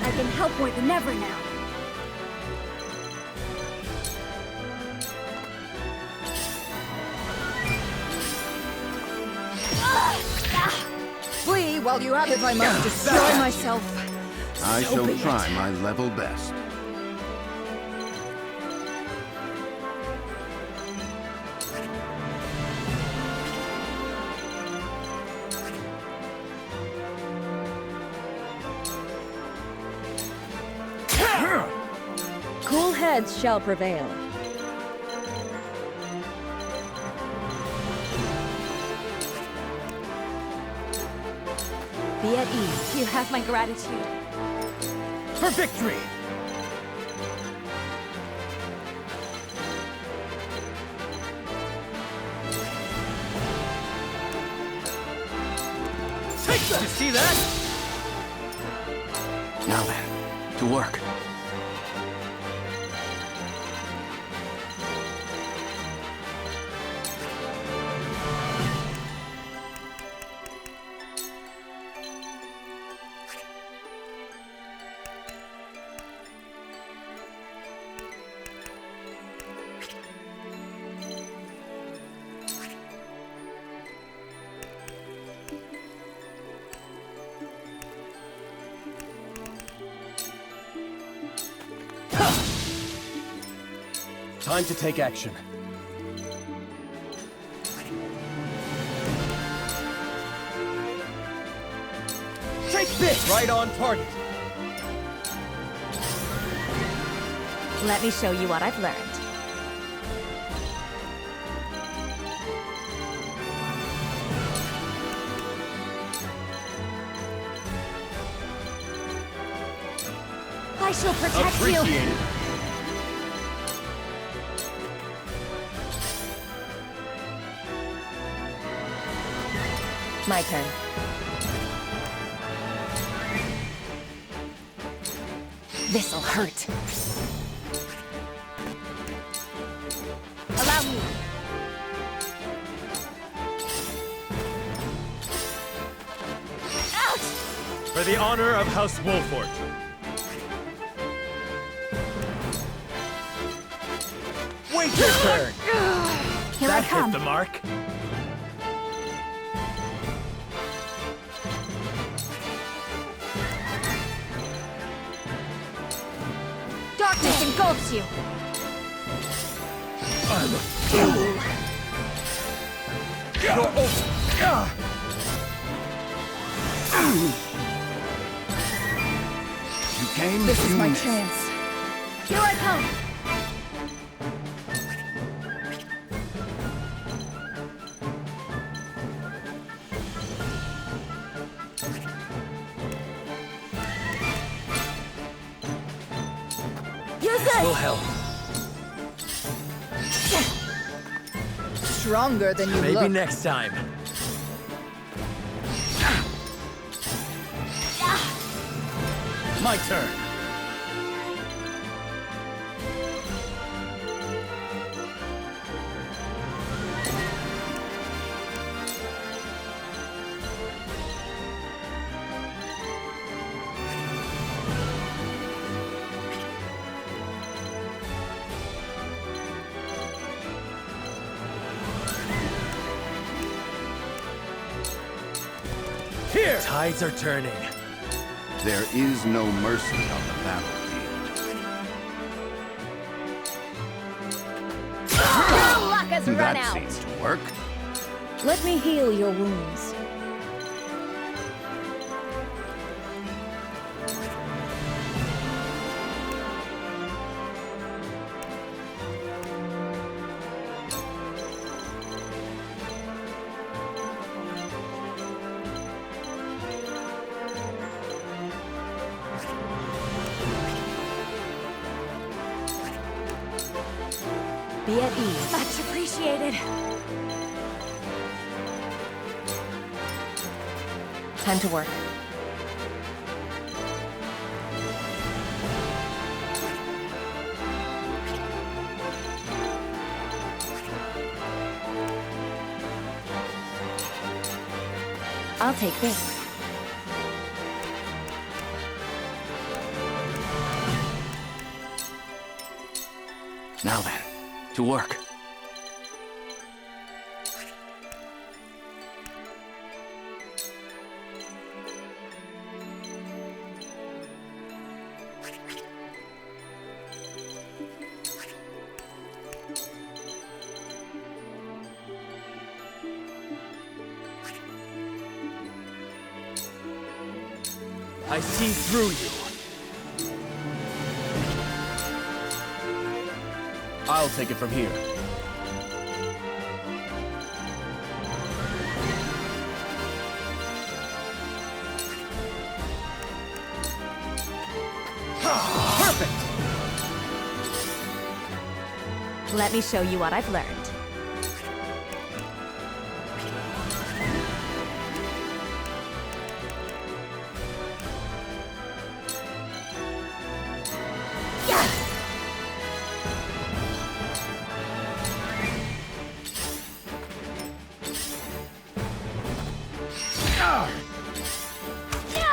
I can help more than ever now. Flee while you have it, I must destroy myself. I shall try my level best. heads shall prevail. Be at ease. You have my gratitude. For victory! Take that! You see that? Now then, to work. Time to take action. Take this! Right on target. Let me show you what I've learned. I shall protect you. Appreciated. My turn. This'll hurt. Allow me. Out! For the honor of House Wolfort. Wait your turn! Here I come. Hit the mark. Darkness engulfs you. I'm a fool! You're over! You came. This is my chance. Here I come. Use This this! will help. Stronger than you Maybe look. next time. My turn. Here! Tides are turning. There is no mercy on the battlefield. Your luck has run That out. seems to work. Let me heal your wounds. Be at ease. Much appreciated. Time to work. I'll take this. Now then, to work. I see through you. I'll take it from here. Perfect! Let me show you what I've learned.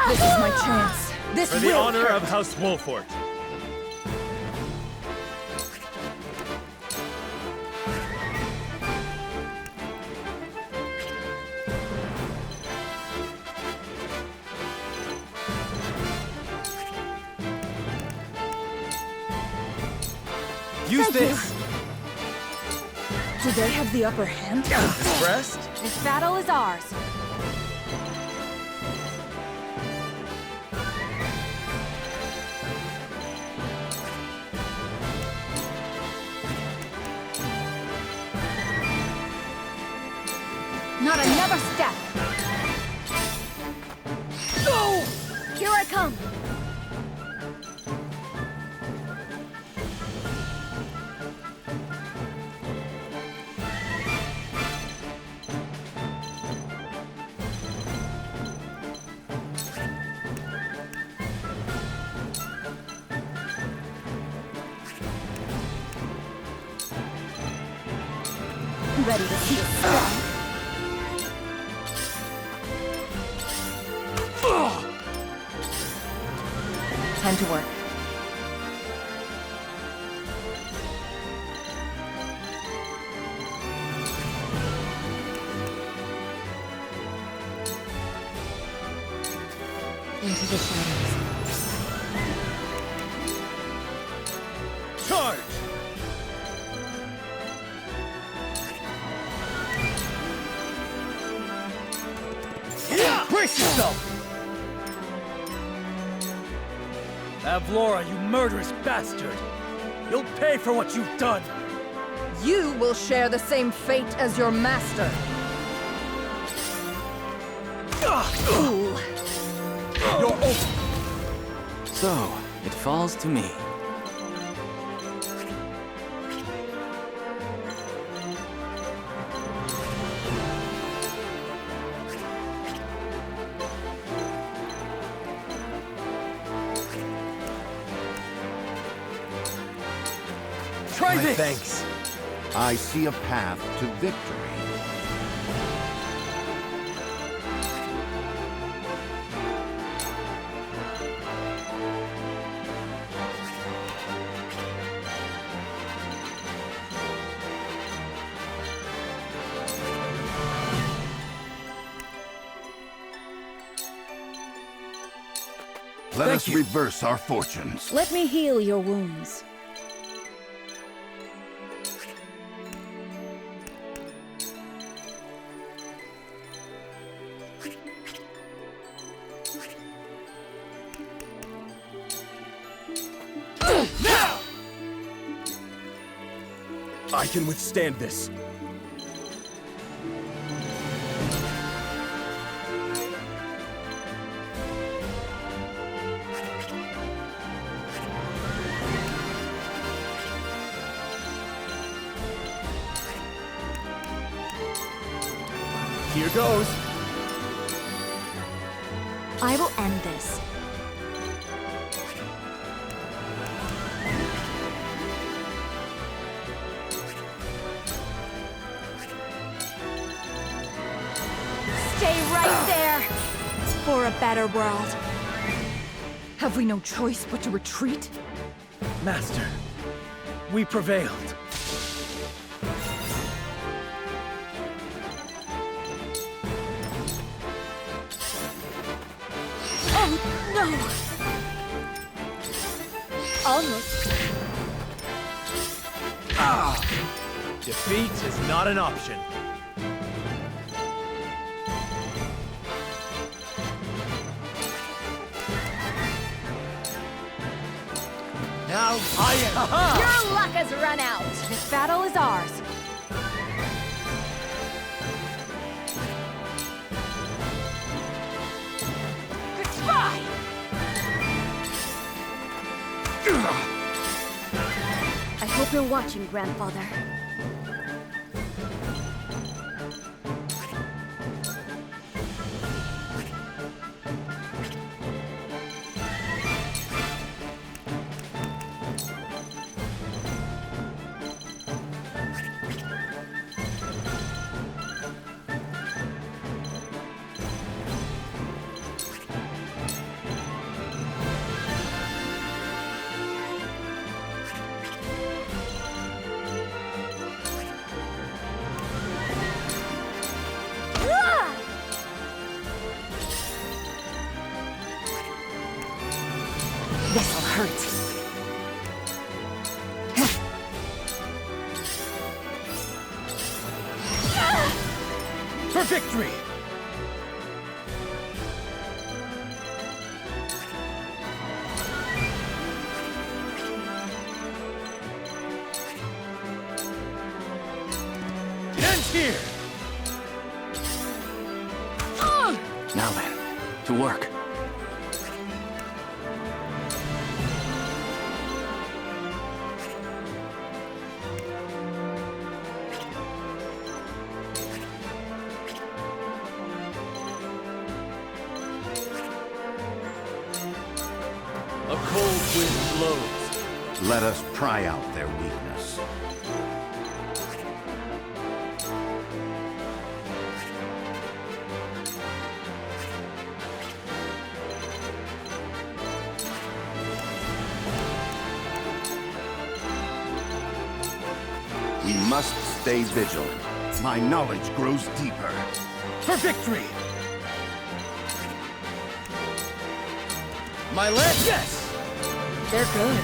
This is my chance. This For the will honor hurt. of House Wolfort. Use Thank this! Do they have the upper hand? This breast? This battle is ours. Not another step! Go! Here I come! Ready to see it strong? Time to work. Into the shadows. Charge! Brace yourself! Avlora, you murderous bastard! You'll pay for what you've done! You will share the same fate as your master. Fool. You're over! So, it falls to me. Try My this! thanks. I see a path to victory. Let us reverse our fortunes. Let me heal your wounds. Now! I can withstand this. Here goes. I will end this. Stay right there! For a better world. Have we no choice but to retreat? Master, we prevailed. Oh, no! Almost. Defeat is not an option. Now I am. Your luck has run out. This battle is ours. Try. I hope you're watching, Grandfather. This'll hurt. For victory! It ends here! Now then, to work. A cold wind blows. Let us pry out their weakness. We must stay vigilant. My knowledge grows deeper. For victory! My lance! Yes! They're good.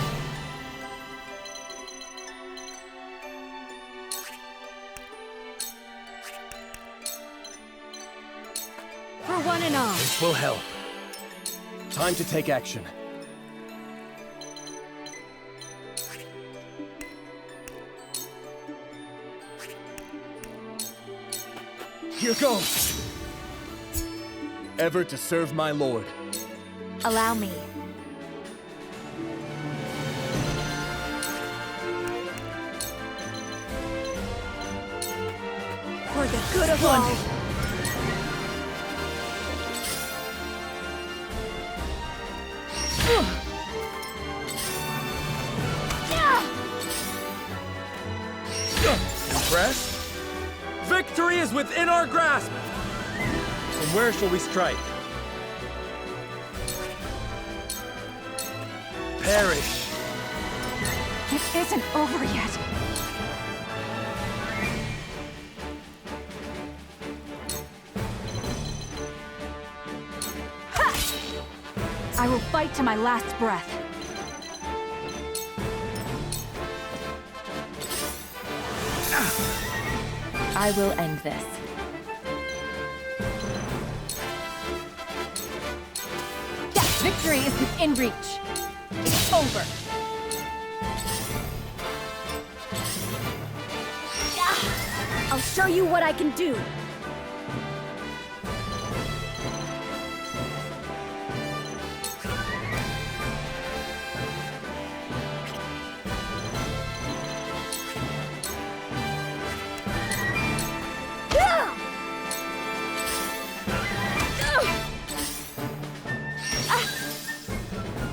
For one and all. This will help. Time to take action. Here goes! Ever to serve my lord. Allow me. For the good of all. Impressed? Victory is within our grasp! From where shall we strike? Perish! It isn't over yet. Ha! I will fight to my last breath. I will end this. That victory is within reach. It's over. I'll show you what I can do.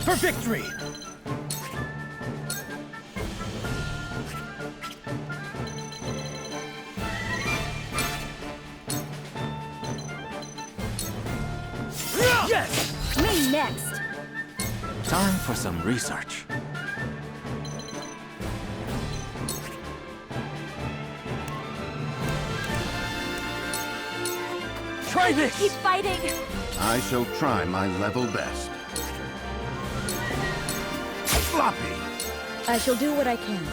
For victory! Yes! Me next! Time for some research. Try this! Keep fighting! I shall try my level best. Sloppy! I shall do what I can.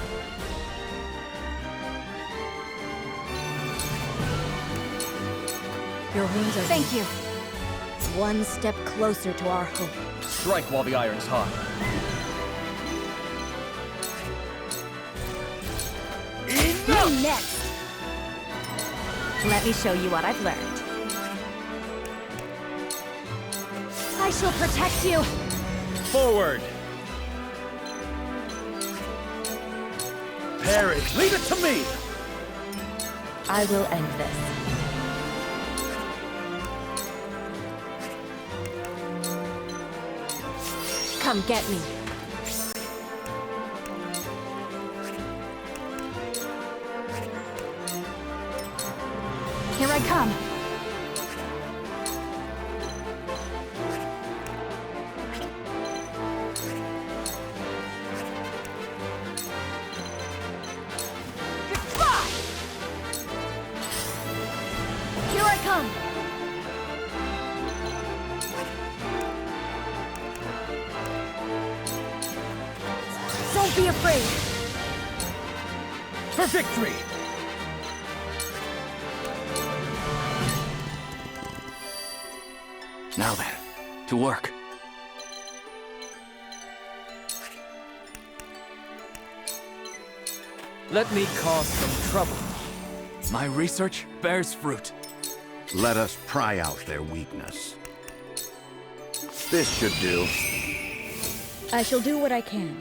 Your wounds are... Thank you. One step closer to our hope. Strike while the iron's hot. You next! Let me show you what I've learned. I shall protect you! Forward! Perish! Leave it to me! I will end this. Come get me. Here I come. Goodbye! Here I come. Don't be afraid. For victory! Now then, to work. Let me cause some trouble. My research bears fruit. Let us pry out their weakness. This should do. I shall do what I can.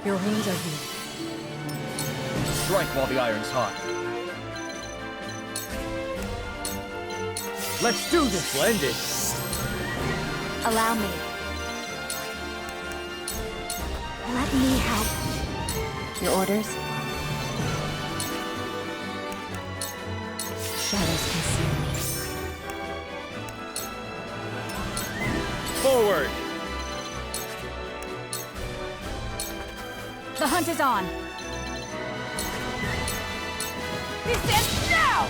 Your wounds are healed. Strike while the iron's hot. Let's do this! Splendid! Allow me. Let me help. Your orders? Shadows conceal me. Forward! The hunt is on. This ends now!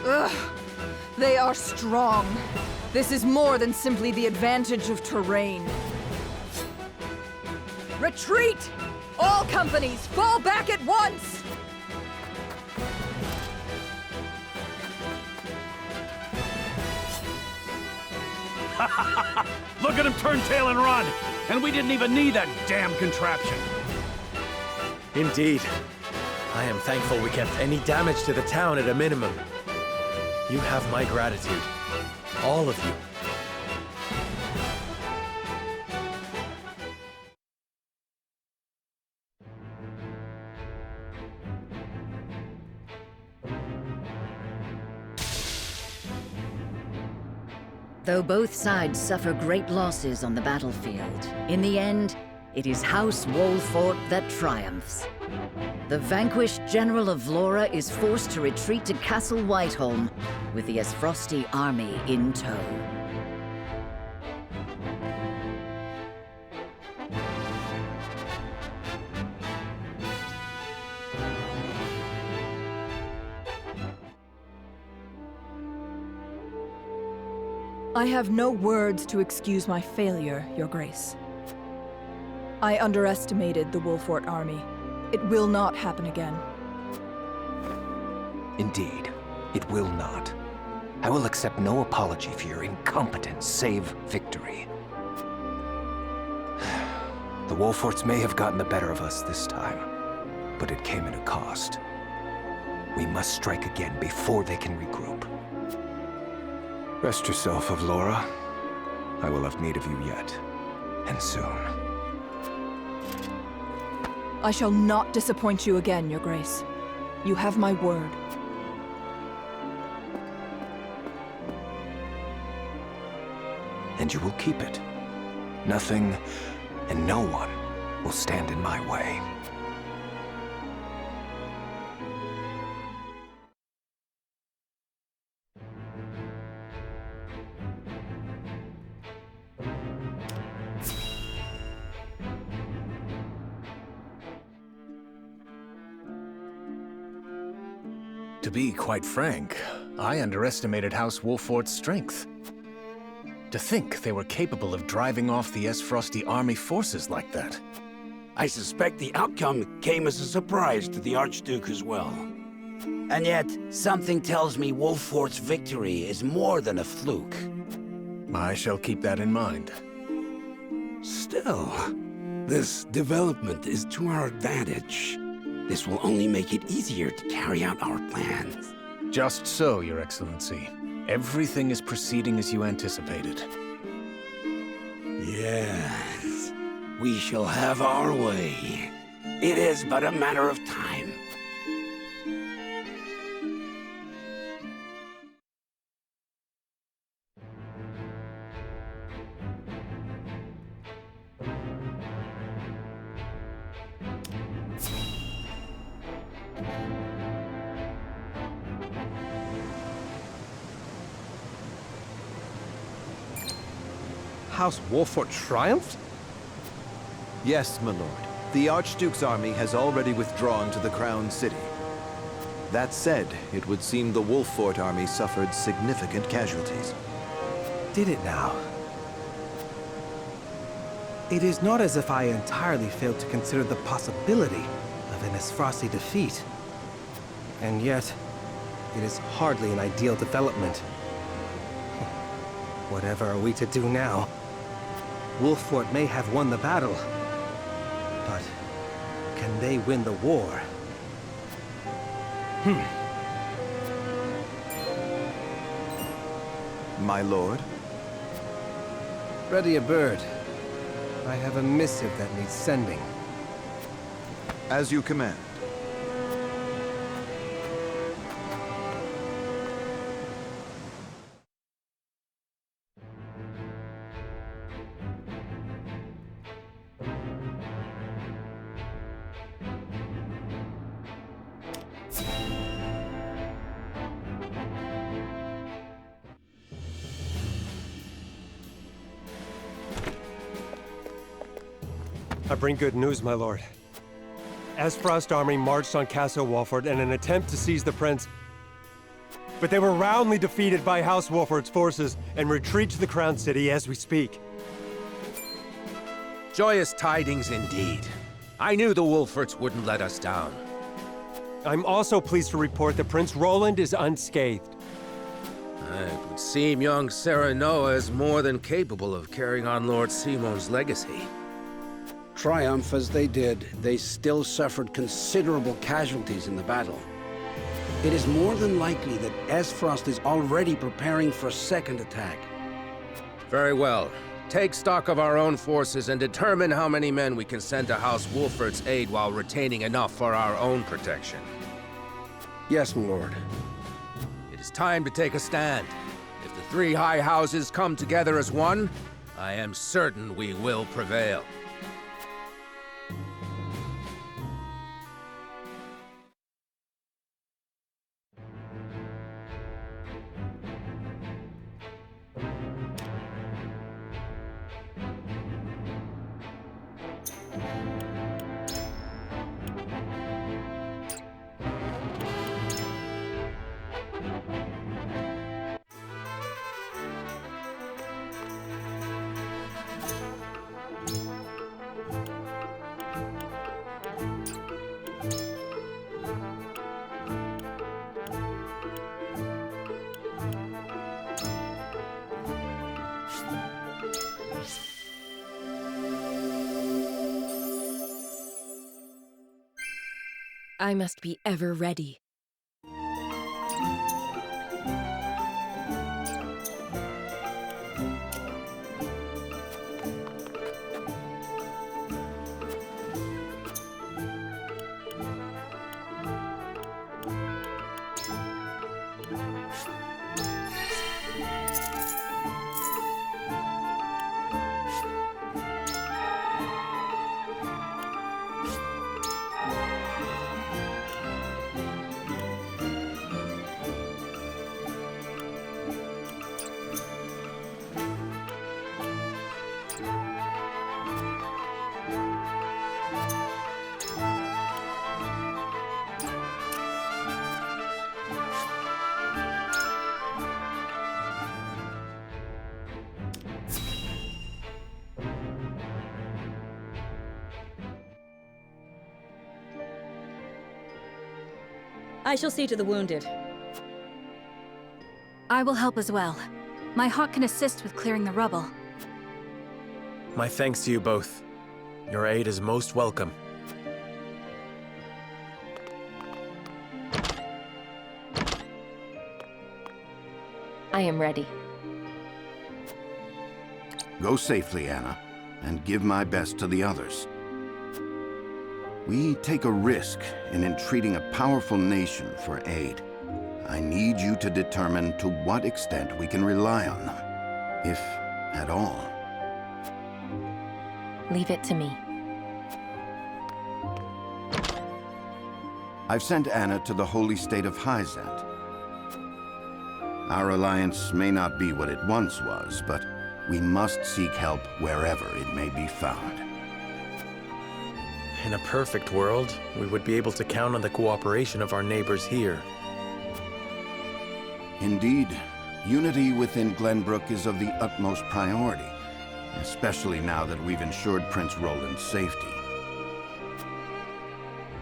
Ugh! They are strong. This is more than simply the advantage of terrain. Retreat! All companies, fall back at once! Look at him turn tail and run! And we didn't even need that damn contraption. Indeed. I am thankful we kept any damage to the town at a minimum. You have my gratitude. All of you. Though both sides suffer great losses on the battlefield, in the end, it is House Wolfort that triumphs. The vanquished General of Vlora is forced to retreat to Castle Whiteholm, with the Esfrosti army in tow. I have no words to excuse my failure, Your Grace. I underestimated the Wolfort army. It will not happen again. Indeed, it will not. I will accept no apology for your incompetence, save victory. The Wolforts may have gotten the better of us this time, but it came at a cost. We must strike again before they can regroup. Rest yourself, Avlora. I will have need of you yet, and soon. I shall not disappoint you again, Your Grace. You have my word. And you will keep it. Nothing and no one will stand in my way. To be quite frank, I underestimated House Wolfort's strength. To think they were capable of driving off the Frosty army forces like that. I suspect the outcome came as a surprise to the Archduke as well. And yet, something tells me Wolfort's victory is more than a fluke. I shall keep that in mind. Still, this development is to our advantage. This will only make it easier to carry out our plans. Just so, Your Excellency. Everything is proceeding as you anticipated. Yes, we shall have our way. It is but a matter of time. House Wolfort triumphed? Yes, my lord. The Archduke's army has already withdrawn to the Crown City. That said, it would seem the Wolfort army suffered significant casualties. Did it now? It is not as if I entirely failed to consider the possibility of an Esfrasi defeat. And yet, it is hardly an ideal development. Whatever are we to do now? Wolfort may have won the battle, but can they win the war? My lord? Ready a bird. I have a missive that needs sending. As you command. I bring good news, my lord. Esfrost army marched on Castle Wolfort in an attempt to seize the prince. But they were roundly defeated by House Wolfort's forces and retreat to the Crown City as we speak. Joyous tidings indeed. I knew the Wolforts wouldn't let us down. I'm also pleased to report that Prince Roland is unscathed. It would seem young Serenoa is more than capable of carrying on Lord Simon's legacy. Triumph as they did, they still suffered considerable casualties in the battle. It is more than likely that Esfrost is already preparing for a second attack. Very well. Take stock of our own forces and determine how many men we can send to House Wolfort's aid while retaining enough for our own protection. Yes, my lord. It is time to take a stand. If the three high houses come together as one, I am certain we will prevail. I must be ever ready. I shall see to the wounded. I will help as well. My hawk can assist with clearing the rubble. My thanks to you both. Your aid is most welcome. I am ready. Go safely, Anna, and give my best to the others. We take a risk in entreating a powerful nation for aid. I need you to determine to what extent we can rely on them, if at all. Leave it to me. I've sent Anna to the holy state of Hyzant. Our alliance may not be what it once was, but we must seek help wherever it may be found. In a perfect world, we would be able to count on the cooperation of our neighbors here. Indeed, unity within Glenbrook is of the utmost priority, especially now that we've ensured Prince Roland's safety.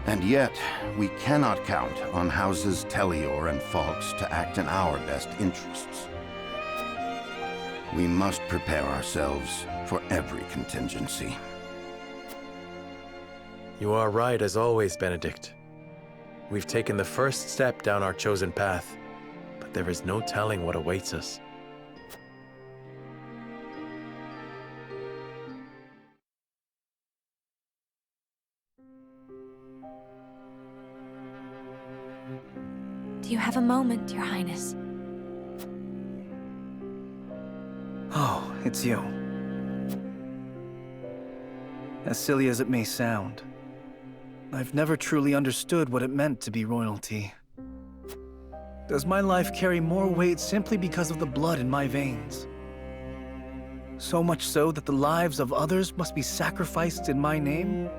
And yet, we cannot count on houses Tellior and Fawkes to act in our best interests. We must prepare ourselves for every contingency. You are right as always, Benedict. We've taken the first step down our chosen path, but there is no telling what awaits us. Do you have a moment, Your Highness? Oh, it's you. As silly as it may sound, I've never truly understood what it meant to be royalty. Does my life carry more weight simply because of the blood in my veins? So much so that the lives of others must be sacrificed in my name?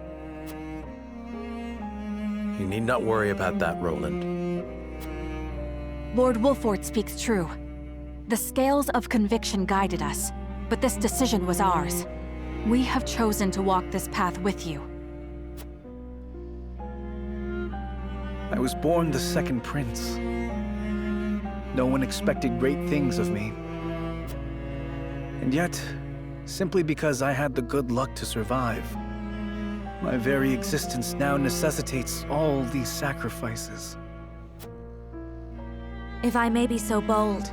You need not worry about that, Roland. Lord Wolfort speaks true. The scales of conviction guided us, but this decision was ours. We have chosen to walk this path with you. I was born the second prince. No one expected great things of me. And yet, simply because I had the good luck to survive, my very existence now necessitates all these sacrifices. If I may be so bold,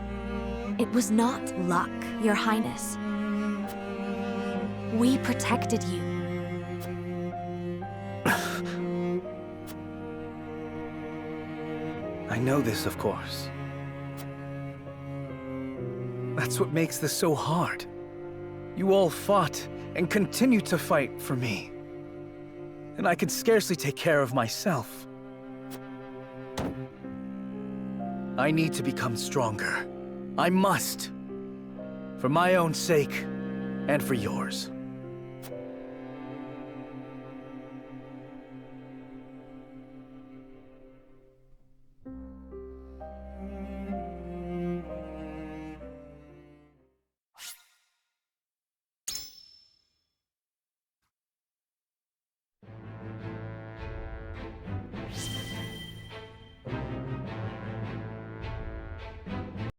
it was not luck, Your Highness. We protected you. I know this, of course. That's what makes this so hard. You all fought and continue to fight for me. And I can scarcely take care of myself. I need to become stronger. I must. For my own sake, and for yours.